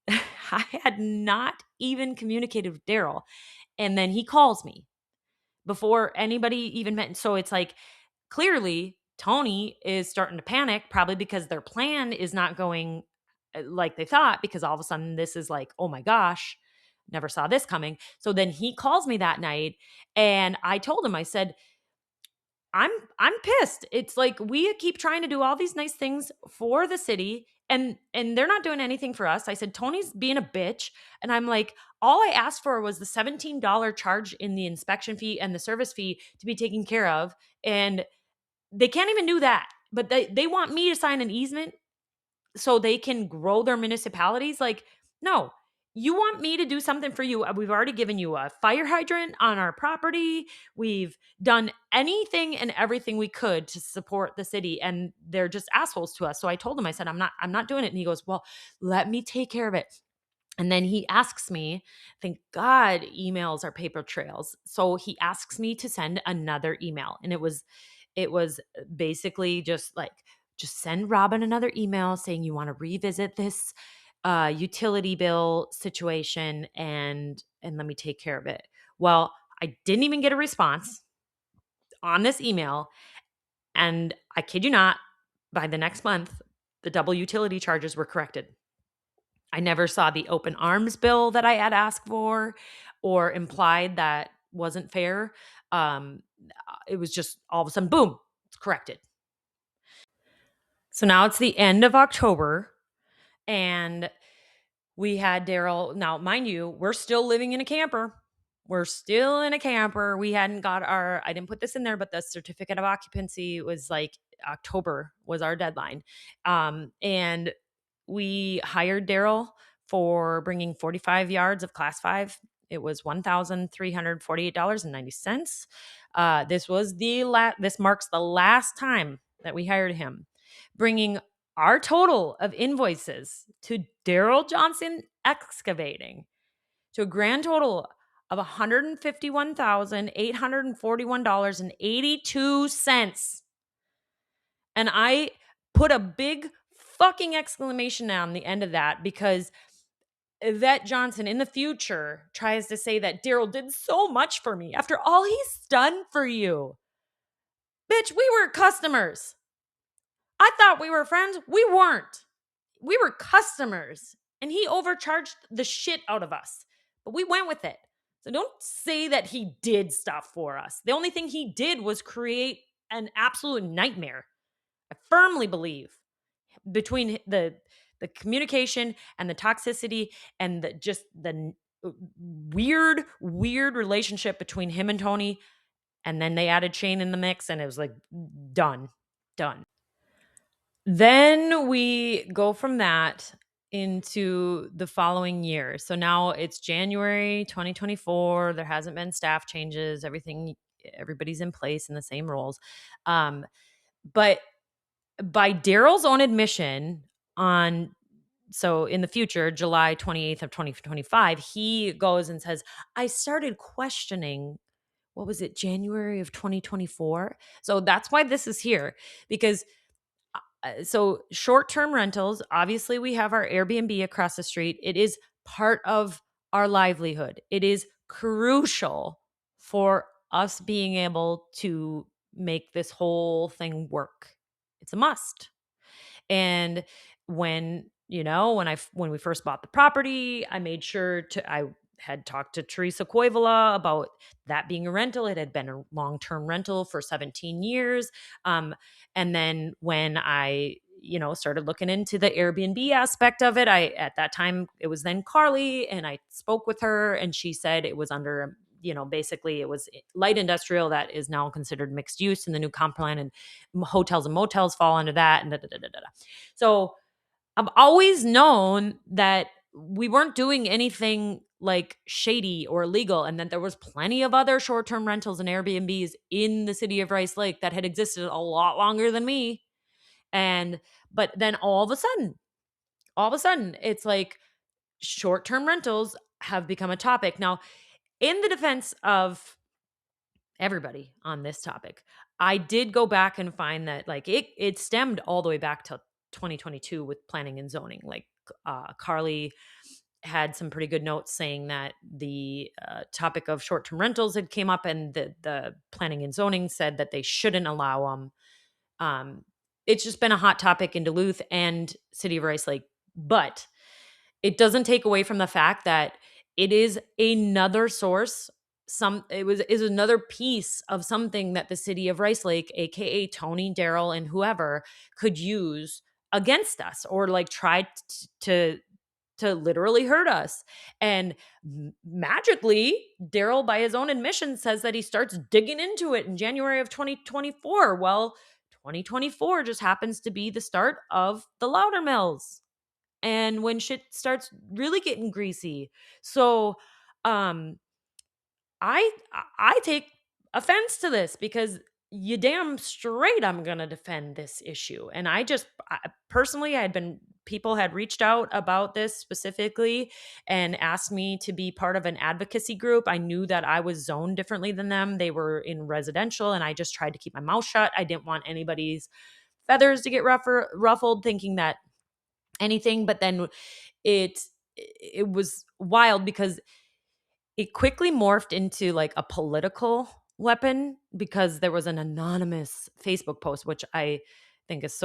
I had not even communicated with Daryl. And then he calls me before anybody even met. So it's like, clearly Tony is starting to panic, probably because their plan is not going like they thought, because all of a sudden this is like, oh my gosh, never saw this coming. So then he calls me that night, and I told him, I said, I'm pissed. It's like we keep trying to do all these nice things for the city, and they're not doing anything for us. I said, Tony's being a bitch. And I'm like, all I asked for was the $17 charge in the inspection fee and the service fee to be taken care of. And they can't even do that. But they want me to sign an easement so they can grow their municipalities. Like, no, you want me to do something for you. We've already given you a fire hydrant on our property. We've done anything and everything we could to support the city, and they're just assholes to us. So I told him, I said, I'm not doing it. And he goes, well, let me take care of it. And then he asks me, thank God emails are paper trails. So he asks me to send another email. And it was basically just like, just send Robin another email saying you want to revisit this utility bill situation, and let me take care of it. Well, I didn't even get a response on this email. And I kid you not, by the next month, the double utility charges were corrected. I never saw the open arms bill that I had asked for or implied that wasn't fair. It was just all of a sudden, boom, it's corrected. So now it's the end of October, and we had Daryl. Now, mind you, we're still living in a camper. We're still in a camper. We hadn't got I didn't put this in there, but the certificate of occupancy was like October was our deadline. And we hired Daryl for bringing 45 yards of class 5. It was $1,348.90. This marks the last time that we hired him, bringing our total of invoices to Daryl Johnson Excavating to a grand total of $151,841.82. And I put a big fucking exclamation on the end of that because Yvette Johnson in the future tries to say that Daryl did so much for me after all he's done for you. Bitch, we were customers. I thought we were friends. We weren't. We were customers. And he overcharged the shit out of us. But we went with it. So don't say that he did stuff for us. The only thing he did was create an absolute nightmare. I firmly believe between the communication and the toxicity and the weird relationship between him and Tony, and then they added Shane in the mix and it was like done. Then we go from that into the following year. So now it's January 2024. There hasn't been staff changes. Everybody's in place in the same roles. But by Daryl's own admission in the future, July 28th of 2025, he goes and says, I started questioning, what was it, January of 2024? So that's why this is here, because so short-term rentals, obviously we have our Airbnb across the street. It is part of our livelihood. It is crucial for us being able to make this whole thing work. It's a must. And when we first bought the property, I had talked to Teresa Koivula about that being a rental. It had been a long-term rental for 17 years. And then when I, started looking into the Airbnb aspect of it, at that time, it was then Carly, and I spoke with her and she said it was under, basically it was light industrial that is now considered mixed use in the new comp plan, and hotels and motels fall under that. And So I've always known that we weren't doing anything like shady or illegal, and that there was plenty of other short-term rentals and Airbnbs in the city of Rice Lake that had existed a lot longer than me. But then all of a sudden, it's like short-term rentals have become a topic. Now, in the defense of everybody on this topic, I did go back and find that like it stemmed all the way back to 2022 with planning and zoning. Like Carly had some pretty good notes saying that the topic of short-term rentals had came up, and the planning and zoning said that they shouldn't allow them. It's just been a hot topic in Duluth and City of Rice Lake, but it doesn't take away from the fact that it is another source. Is another piece of something that the city of Rice Lake, aka Tony, Daryl, and whoever, could use against us, or like try to literally hurt us. And magically, Daryl, by his own admission, says that he starts digging into it in January of 2024. Well, 2024 just happens to be the start of the Louder Mills, and when shit starts really getting greasy. So I I take offense to this because you damn straight I'm going to defend this issue. And personally, people had reached out about this specifically and asked me to be part of an advocacy group. I knew that I was zoned differently than them. They were in residential, and I just tried to keep my mouth shut. I didn't want anybody's feathers to get ruffled thinking that anything. But then it was wild because it quickly morphed into like a political weapon, because there was an anonymous Facebook post, which I think is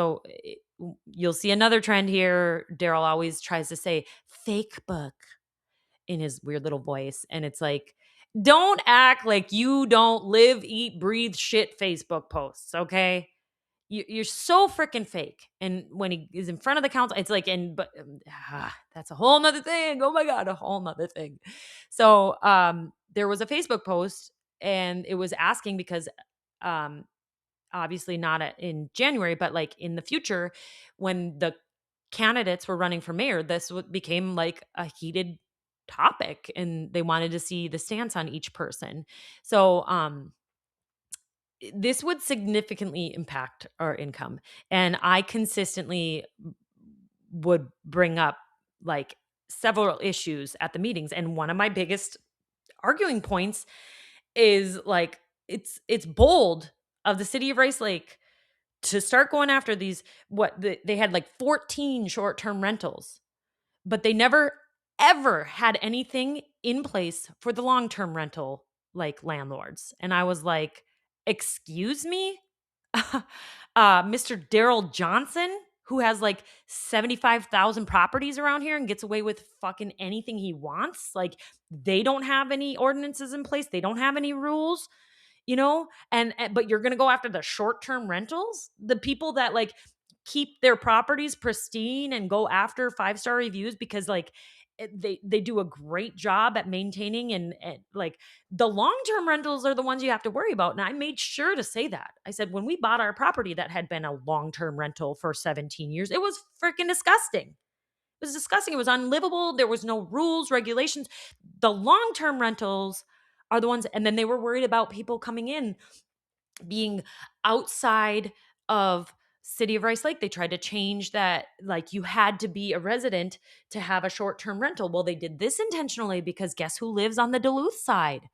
you'll see another trend here. Daryl always tries to say fake book in his weird little voice. And it's like, don't act like you don't live, eat, breathe shit Facebook posts. Okay. you're so freaking fake. And when he is in front of the council, it's like, that's a whole nother thing. Oh my God, a whole nother thing. So there was a Facebook post, and it was asking because um, obviously not in January, but like in the future, when the candidates were running for mayor, this became like a heated topic, and they wanted to see the stance on each person. So this would significantly impact our income. And I consistently would bring up like several issues at the meetings. And one of my biggest arguing points is like, it's bold of the city of Rice Lake to start going after these, they had like 14 short-term rentals, but they never ever had anything in place for the long-term rental like landlords. And I was like, excuse me? Mr. Daryl Johnson, who has like 75,000 properties around here and gets away with fucking anything he wants. Like, they don't have any ordinances in place. They don't have any rules, but you're going to go after the short-term rentals, the people that like keep their properties pristine and go after 5-star reviews because like they do a great job at maintaining, and like the long-term rentals are the ones you have to worry about. And I made sure to say that. I said, when we bought our property that had been a long-term rental for 17 years, it was freaking disgusting. It was disgusting. It was unlivable. There was no rules, regulations. The long-term rentals are the ones. And then they were worried about people coming in being outside of city of Rice Lake. They tried to change that, like, you had to be a resident to have a short-term rental. Well, they did this intentionally because guess who lives on the Duluth side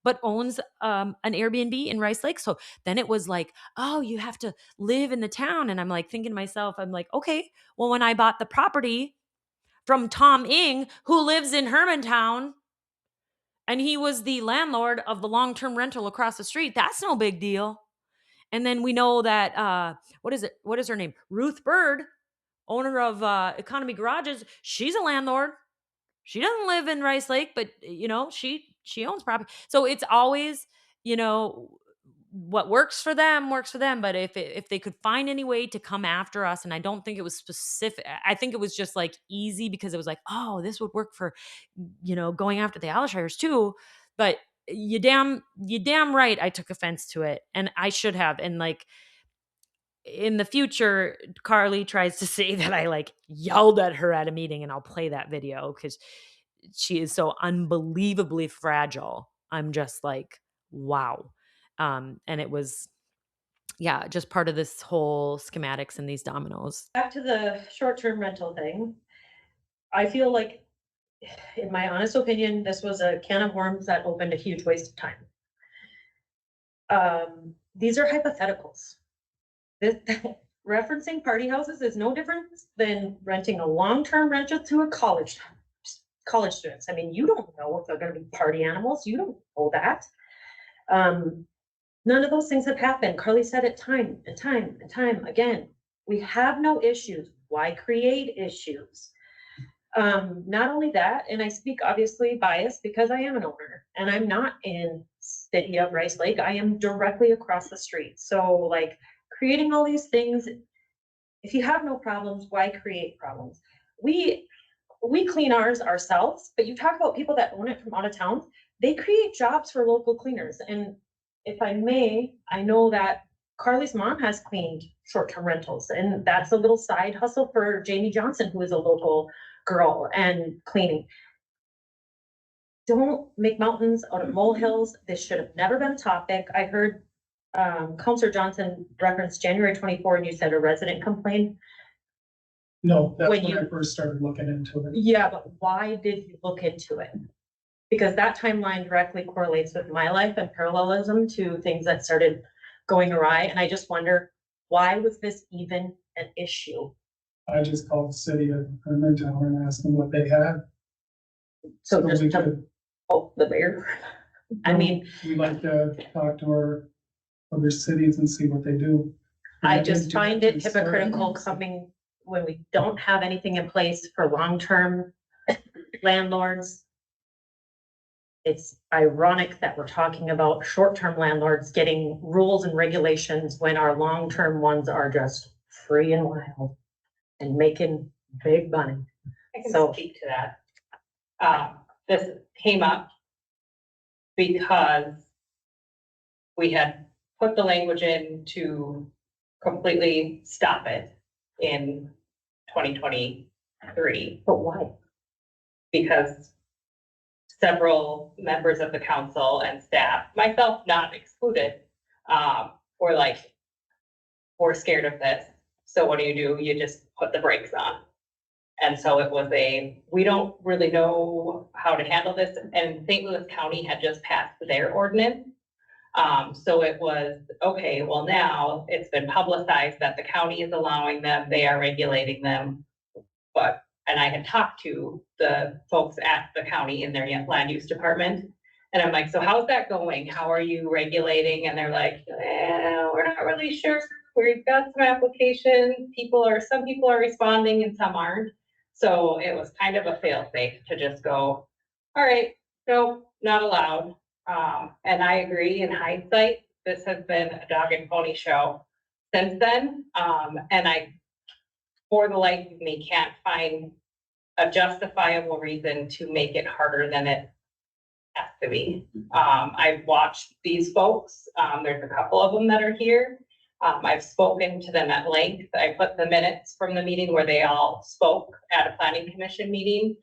but owns an Airbnb in Rice Lake? So then it was like, oh, you have to live in the town. And I'm like thinking to myself, I'm like, okay, well, when I bought the property from Tom Ing, who lives in Hermantown, and he was the landlord of the long-term rental across the street, that's no big deal. And then we know that what is it? What is her name? Ruth Bird, owner of Economy Garages. She's a landlord. She doesn't live in Rice Lake, but she owns property. So it's always, you know, what works for them works for them. But if they could find any way to come after us, and I don't think it was specific. I think it was just like easy because it was like, oh, this would work for, going after the Alishires too. But you damn right I took offense to it, and I should have. And like, in the future, Carly tries to say that I like yelled at her at a meeting, and I'll play that video because she is so unbelievably fragile. I'm just like, wow. And it was, yeah, just part of this whole schematics and these dominoes. Back to the short-term rental thing. I feel like, in my honest opinion, this was a can of worms that opened a huge waste of time. These are hypotheticals. This, referencing party houses is no different than renting a long-term rental to a college students. I mean, you don't know if they're going to be party animals. You don't know that. None of those things have happened. Carly said it time and time and time again. We have no issues. Why create issues? Not only that, and I speak obviously biased because I am an owner and I'm not in city of Rice Lake. I am directly across the street. So like, creating all these things, if you have no problems, why create problems? We clean ours ourselves, but you talk about people that own it from out of town, they create jobs for local cleaners. And if I may, I know that Carly's mom has cleaned short-term rentals, and that's a little side hustle for Jamie Johnson, who is a local girl and cleaning. Don't make mountains out of molehills. This should have never been a topic. I heard Councillor Johnson referenced January 24, and you said a resident complained. No, that's when I first started looking into it. Yeah, but why did you look into it? Because that timeline directly correlates with my life and parallelism to things that started going awry. And I just wonder, why was this even an issue? I just called the city of Hermantown and asked them what they had. So just the mayor. I mean, we like to talk to our other cities and see what they do. I just find it hypocritical coming when we don't have anything in place for long-term landlords. It's ironic that we're talking about short-term landlords getting rules and regulations when our long-term ones are just free and wild and making big money. I can So- speak to that. This came up because we had put the language in to completely stop it in 2023 But why? because several members of the council and staff, myself not excluded, were like, we're scared of this. So what do? You just put the brakes on. And so it was we don't really know how to handle this. And St. Louis County had just passed their ordinance. So it was, okay, well now it's been publicized that the county is allowing them, they are regulating them. And I had talked to the folks at the county in their land use department. And I'm like, so how's that going? How are you regulating? And they're like, we're not really sure. We've got some applications. Some people are responding and some aren't. So it was kind of a fail safe to just go, all right, no, not allowed. And I agree, in hindsight, this has been a dog and pony show since then. And I, for the life of me, can't find a justifiable reason to make it harder than it has to be. I've watched these folks. There's a couple of them that are here. I've spoken to them at length. I put the minutes from the meeting where they all spoke at a planning commission meeting,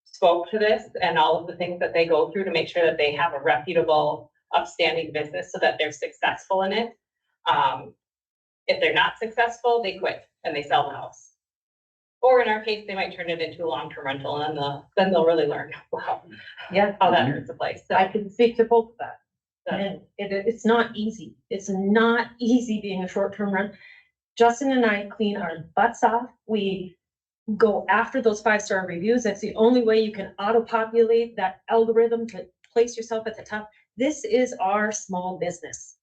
spoke to this and all of the things that they go through to make sure that they have a reputable, upstanding business so that they're successful in it. If they're not successful, they quit and they sell the house. Or in our case, they might turn it into a long-term rental and then they'll really learn how that hurts the place. So, I can speak to both of that. And it's not easy. It's not easy being a short-term rent. Justin and I clean our butts off. We go after those 5-star reviews. That's the only way you can auto-populate that algorithm to place yourself at the top. This is our small business.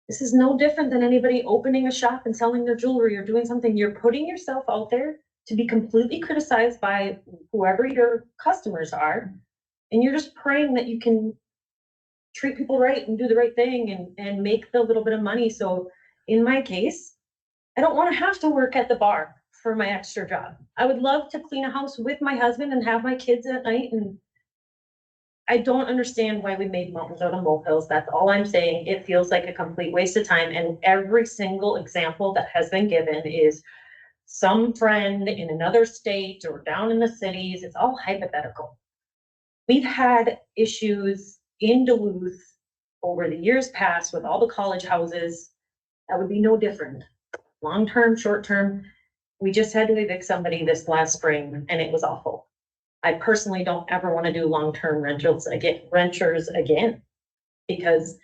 This is no different than anybody opening a shop and selling their jewelry or doing something. You're putting yourself out there to be completely criticized by whoever your customers are. And you're just praying that you can treat people right and do the right thing and make the little bit of money. So in my case, I don't want to have to work at the bar for my extra job. I would love to clean a house with my husband and have my kids at night. And I don't understand why we made mountains out of molehills. That's all I'm saying. It feels like a complete waste of time. And every single example that has been given is some friend in another state or down in the cities. It's all hypothetical. We've had issues in Duluth over the years past with all the college houses. That would be no different. Long-term, short-term. We just had to evict somebody this last spring and it was awful. I personally don't ever want to do long-term renters again, because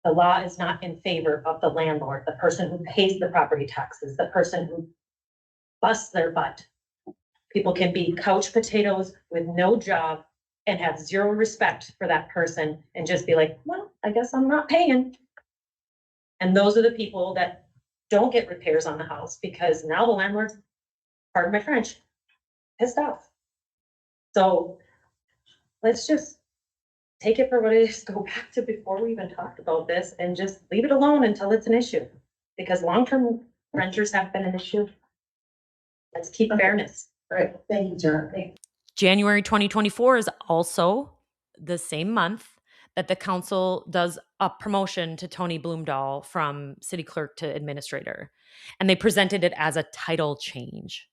the law is not in favor of the landlord, the person who pays the property taxes, the person who busts their butt. People can be couch potatoes with no job and have zero respect for that person and just be like, well, I guess I'm not paying. And those are the people that don't get repairs on the house because now the landlord's, pardon my French, pissed off. So let's just take it for what it is, go back to before we even talked about this and just leave it alone until it's an issue. Because long-term renters have been an issue. Let's keep fairness. All right, thank you, John. January 2024 is also the same month that the council does a promotion to Tony Bloomdahl from city clerk to administrator. And they presented it as a title change.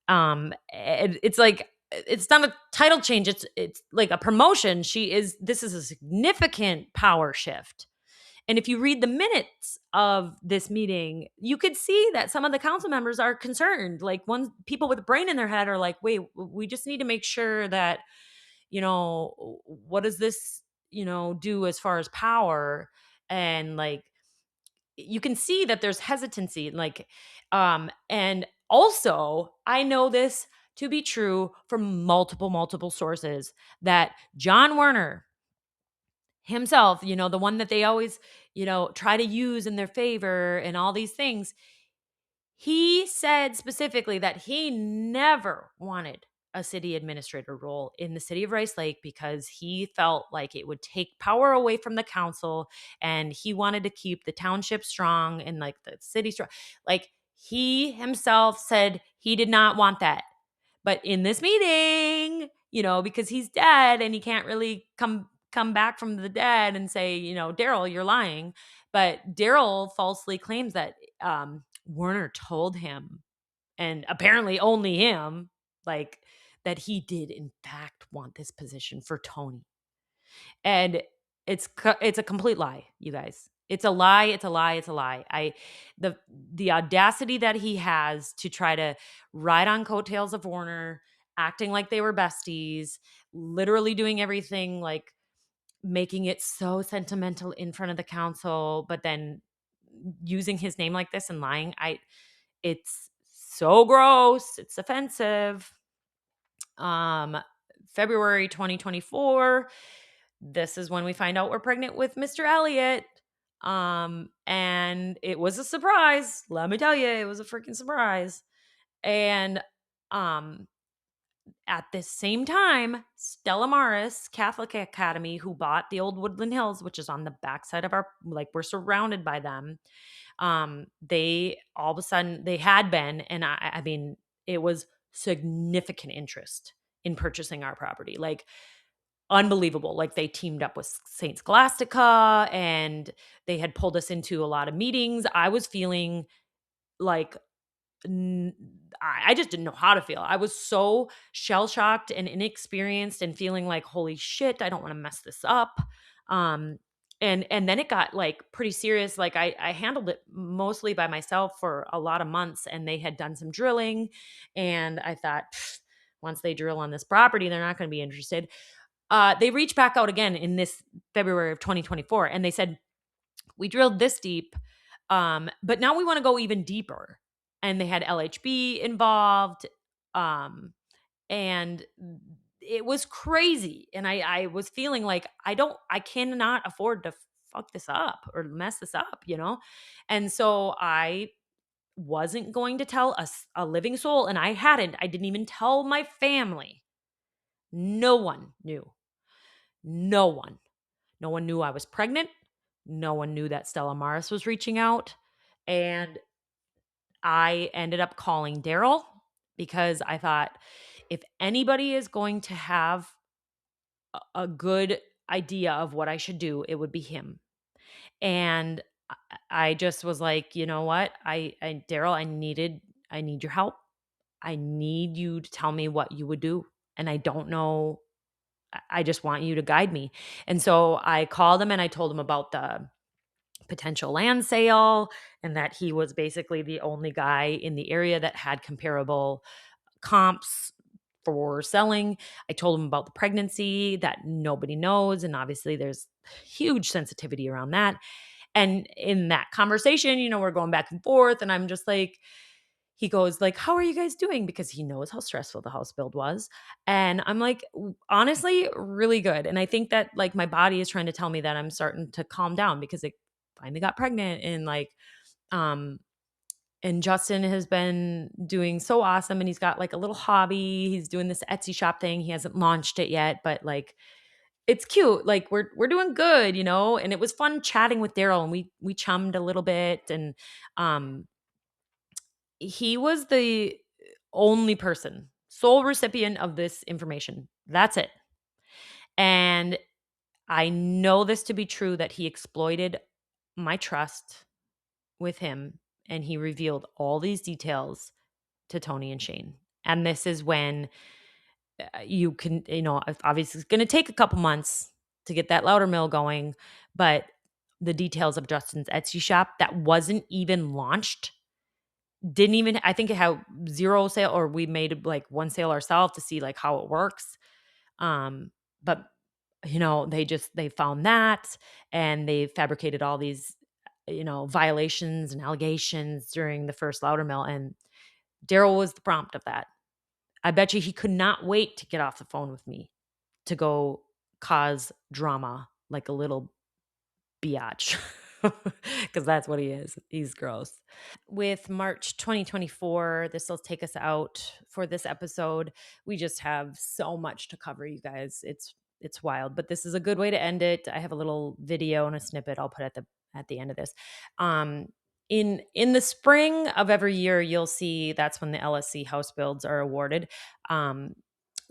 It's like, it's not a title change. It's like a promotion. This is a significant power shift. And if you read the minutes of this meeting, you could see that some of the council members are concerned. Like people with a brain in their head are like, wait, we just need to make sure that, what does this, do as far as power? And like, you can see that there's hesitancy. Like, and also I know this to be true from multiple sources that John Werner himself, the one that they always, try to use in their favor and all these things. He said specifically that he never wanted a city administrator role in the city of Rice Lake because he felt like it would take power away from the council, and he wanted to keep the township strong and like the city strong. Like he himself said he did not want that. But in this meeting, because he's dead and he can't really come back from the dead and say, Daryl, you're lying. But Daryl falsely claims that Werner told him, and apparently only him, like that he did in fact want this position for Tony. And it's a complete lie, you guys. It's a lie, it's a lie, it's a lie. The audacity that he has to try to ride on coattails of Warner, acting like they were besties, literally doing everything like making it so sentimental in front of the council, but then using his name like this and lying. It's so gross. It's offensive. Um, February 2024. This is when we find out we're pregnant with Mr. Elliott. And it was a surprise. Let me tell you, it was a freaking surprise. And um at this same time, Stella Maris Catholic Academy, who bought the old Woodland Hills, which is on the backside of our, like, we're surrounded by them. They all of a sudden they had been, and I mean, it was significant interest in purchasing our property. Like unbelievable. Like they teamed up with Saint Scholastica and they had pulled us into a lot of meetings. I was feeling like N I just didn't know how to feel. I was so shell-shocked and inexperienced and feeling like, "Holy shit, I don't wanna mess this up." Um, and then it got, like, pretty serious. Like, I handled it mostly by myself for a lot of months, and they had done some drilling, and I thought, "Pfft, once they drill on this property, they're not gonna be interested." They reached back out again in this February of 2024, and they said, we drilled this deep, but now we want to go even deeper. And they had LHB involved, and it was crazy. And I was feeling like I cannot afford to fuck this up or mess this up. And so I wasn't going to tell a living soul, and I didn't even tell my family. No one knew. No one. No one knew I was pregnant. No one knew that Stella Maris was reaching out. And I ended up calling Daryl because I thought if anybody is going to have a good idea of what I should do, it would be him. And I just was like, you know what? Daryl, I need your help. I need you to tell me what you would do. And I don't know. I just want you to guide me. And so I called him and I told him about the potential land sale and that he was basically the only guy in the area that had comparable comps for selling. I told him about the pregnancy that nobody knows. And obviously, there's huge sensitivity around that. And in that conversation, we're going back and forth. And I'm just like, he goes like, how are you guys doing? Because he knows how stressful the house build was. And I'm like, honestly, really good. And I think that like my body is trying to tell me that I'm starting to calm down because it finally got pregnant and like, um, and Justin has been doing so awesome and he's got like a little hobby. He's doing this Etsy shop thing. He hasn't launched it yet, but like it's cute. Like we're doing good. And it was fun chatting with Daryl and we chummed a little bit and um he was the only person, sole recipient of this information. That's it. And I know this to be true that he exploited my trust with him and he revealed all these details to Tony and Shane. And this is when you can, obviously it's going to take a couple months to get that louder mill going, but the details of Justin's Etsy shop that wasn't even launched, didn't even, I think it had zero sale, or we made like one sale ourselves to see like how it works. But they found that and they fabricated all these, violations and allegations during the first louder mill. And Daryl was the prompt of that. I bet you he could not wait to get off the phone with me to go cause drama like a little biatch. because that's what he is. He's gross. With March 2024, this will take us out for this episode. We just have so much to cover, you guys. It's wild, but this is a good way to end it. I have a little video and a snippet I'll put at the end of this. In the spring of every year, you'll see that's when the LSC house builds are awarded.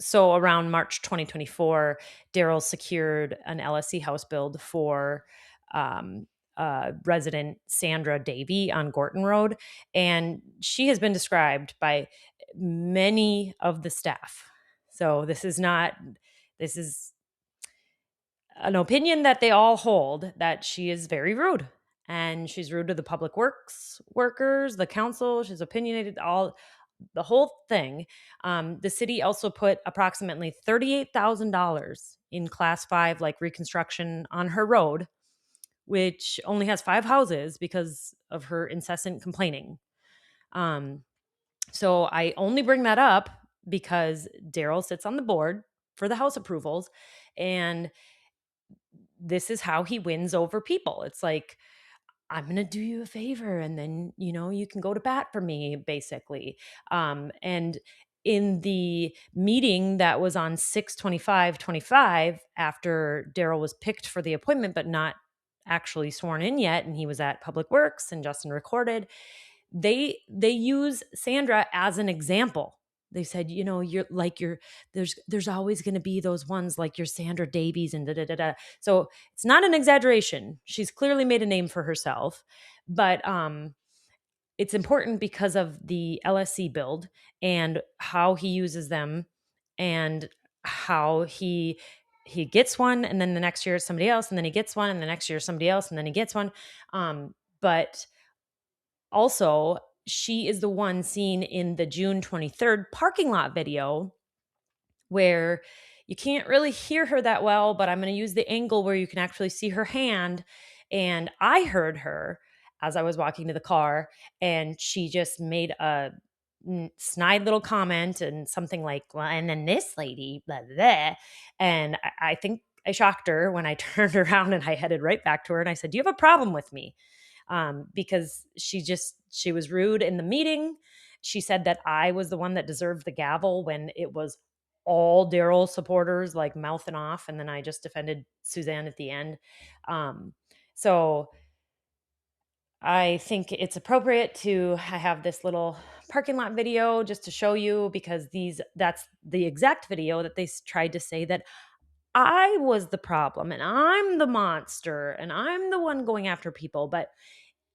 So around March 2024, Daryl secured an LSC house build for resident Sandra Davy on Gorton Road. And she has been described by many of the staff. So this is an opinion that they all hold, that she is very rude. And she's rude to the public works workers, the council. She's opinionated, the whole thing. The city also put approximately $38,000 in class 5, like reconstruction on her road, which only has 5 houses because of her incessant complaining. So I only bring that up because Daryl sits on the board for the house approvals, and this is how he wins over people. It's like, I'm going to do you a favor, and then, you can go to bat for me, basically. And in the meeting that was on 6/25/25, after Daryl was picked for the appointment, but not actually sworn in yet, and he was at Public Works and Justin recorded, they use Sandra as an example. They said, there's always going to be those ones like your Sandra Davies and da da da da. So it's not an exaggeration. She's clearly made a name for herself, but it's important because of the LSC build and how he uses them, and how he gets one, and then the next year it's somebody else, and then he gets one, and the next year somebody else, and then he gets one. But also, she is the one seen in the June 23rd parking lot video, where you can't really hear her that well, but I'm going to use the angle where you can actually see her hand. And I heard her as I was walking to the car, and she just made a snide little comment and something like, well, and then this lady, blah, blah, blah. And I think I shocked her when I turned around and I headed right back to her and I said, do you have a problem with me? Because she was rude in the meeting. She said that I was the one that deserved the gavel when it was all Daryl supporters like mouthing off, and then I just defended Suzanne at the end. So I think it's appropriate to have this little parking lot video just to show you, because that's the exact video that they tried to say that I was the problem and I'm the monster and I'm the one going after people. But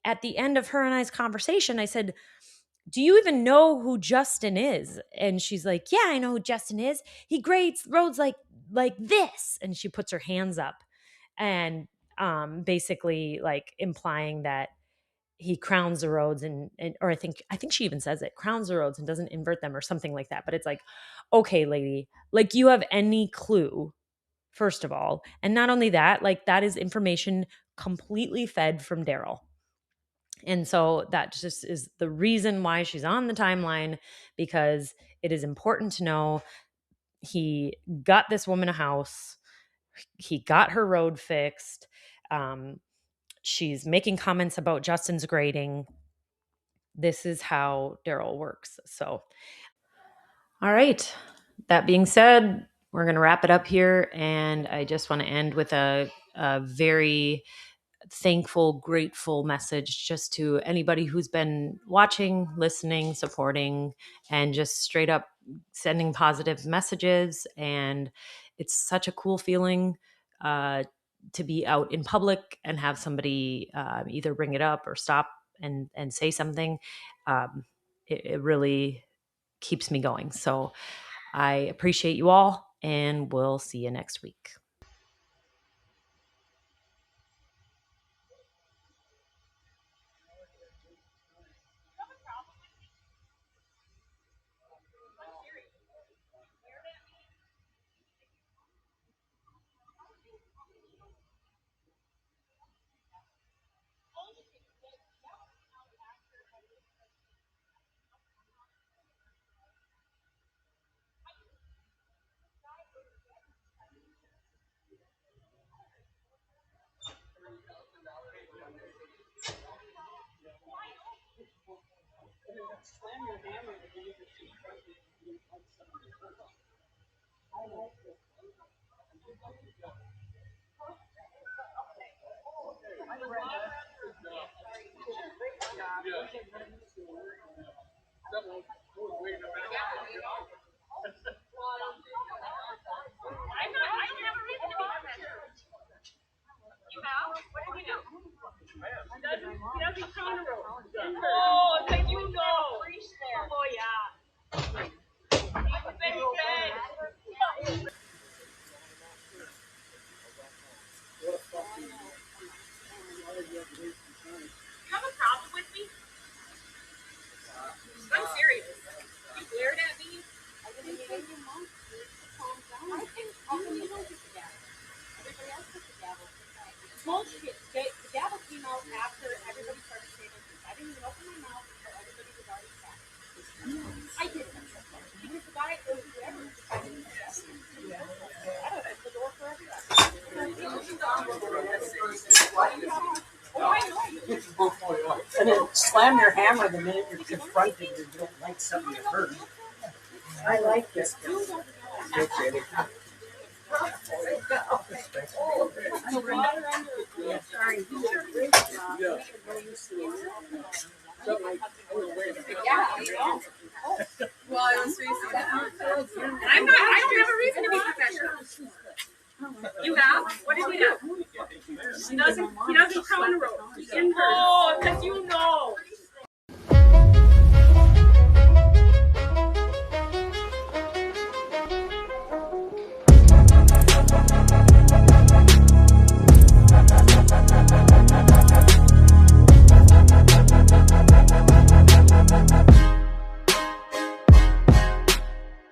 at the end of her and I's conversation, I said, do you even know who Justin is? And she's like, yeah, I know who Justin is. He grades roads like this. And she puts her hands up, and basically like implying that he crowns the roads or I think she even says it, crowns the roads and doesn't invert them or something like that. But it's like, okay, lady, like, you have any clue, first of all? And not only that, like, that is information completely fed from Daryl. And so that just is the reason why she's on the timeline, because it is important to know he got this woman a house. He got her road fixed. She's making comments about Justin's grading. This is how Daryl works. So, all right. That being said, we're going to wrap it up here. And I just want to end with a very thankful, grateful message just to anybody who's been watching, listening, supporting, and just straight up sending positive messages. And it's such a cool feeling to be out in public and have somebody either bring it up or stop and say something. It really keeps me going. So I appreciate you all, and we'll see you next week. Oh, so you know. Oh, yeah. You have a problem with me? I'm serious. You glared at me. Bullshit. The gavel came out after everybody started saying it. I didn't even open my mouth until everybody was already said. I didn't. Because the guy, or whoever, decided to say it. I don't know, the door for everybody. Oh, I know. And then slam your hammer the minute you're confronted or you don't like something you heard. I like this guy. The water under the sorry. Yeah. Well, I was facing that. I'm not, I don't have a reason to be professional. You have? What did he do? He doesn't throw in a rope. Oh, because you know.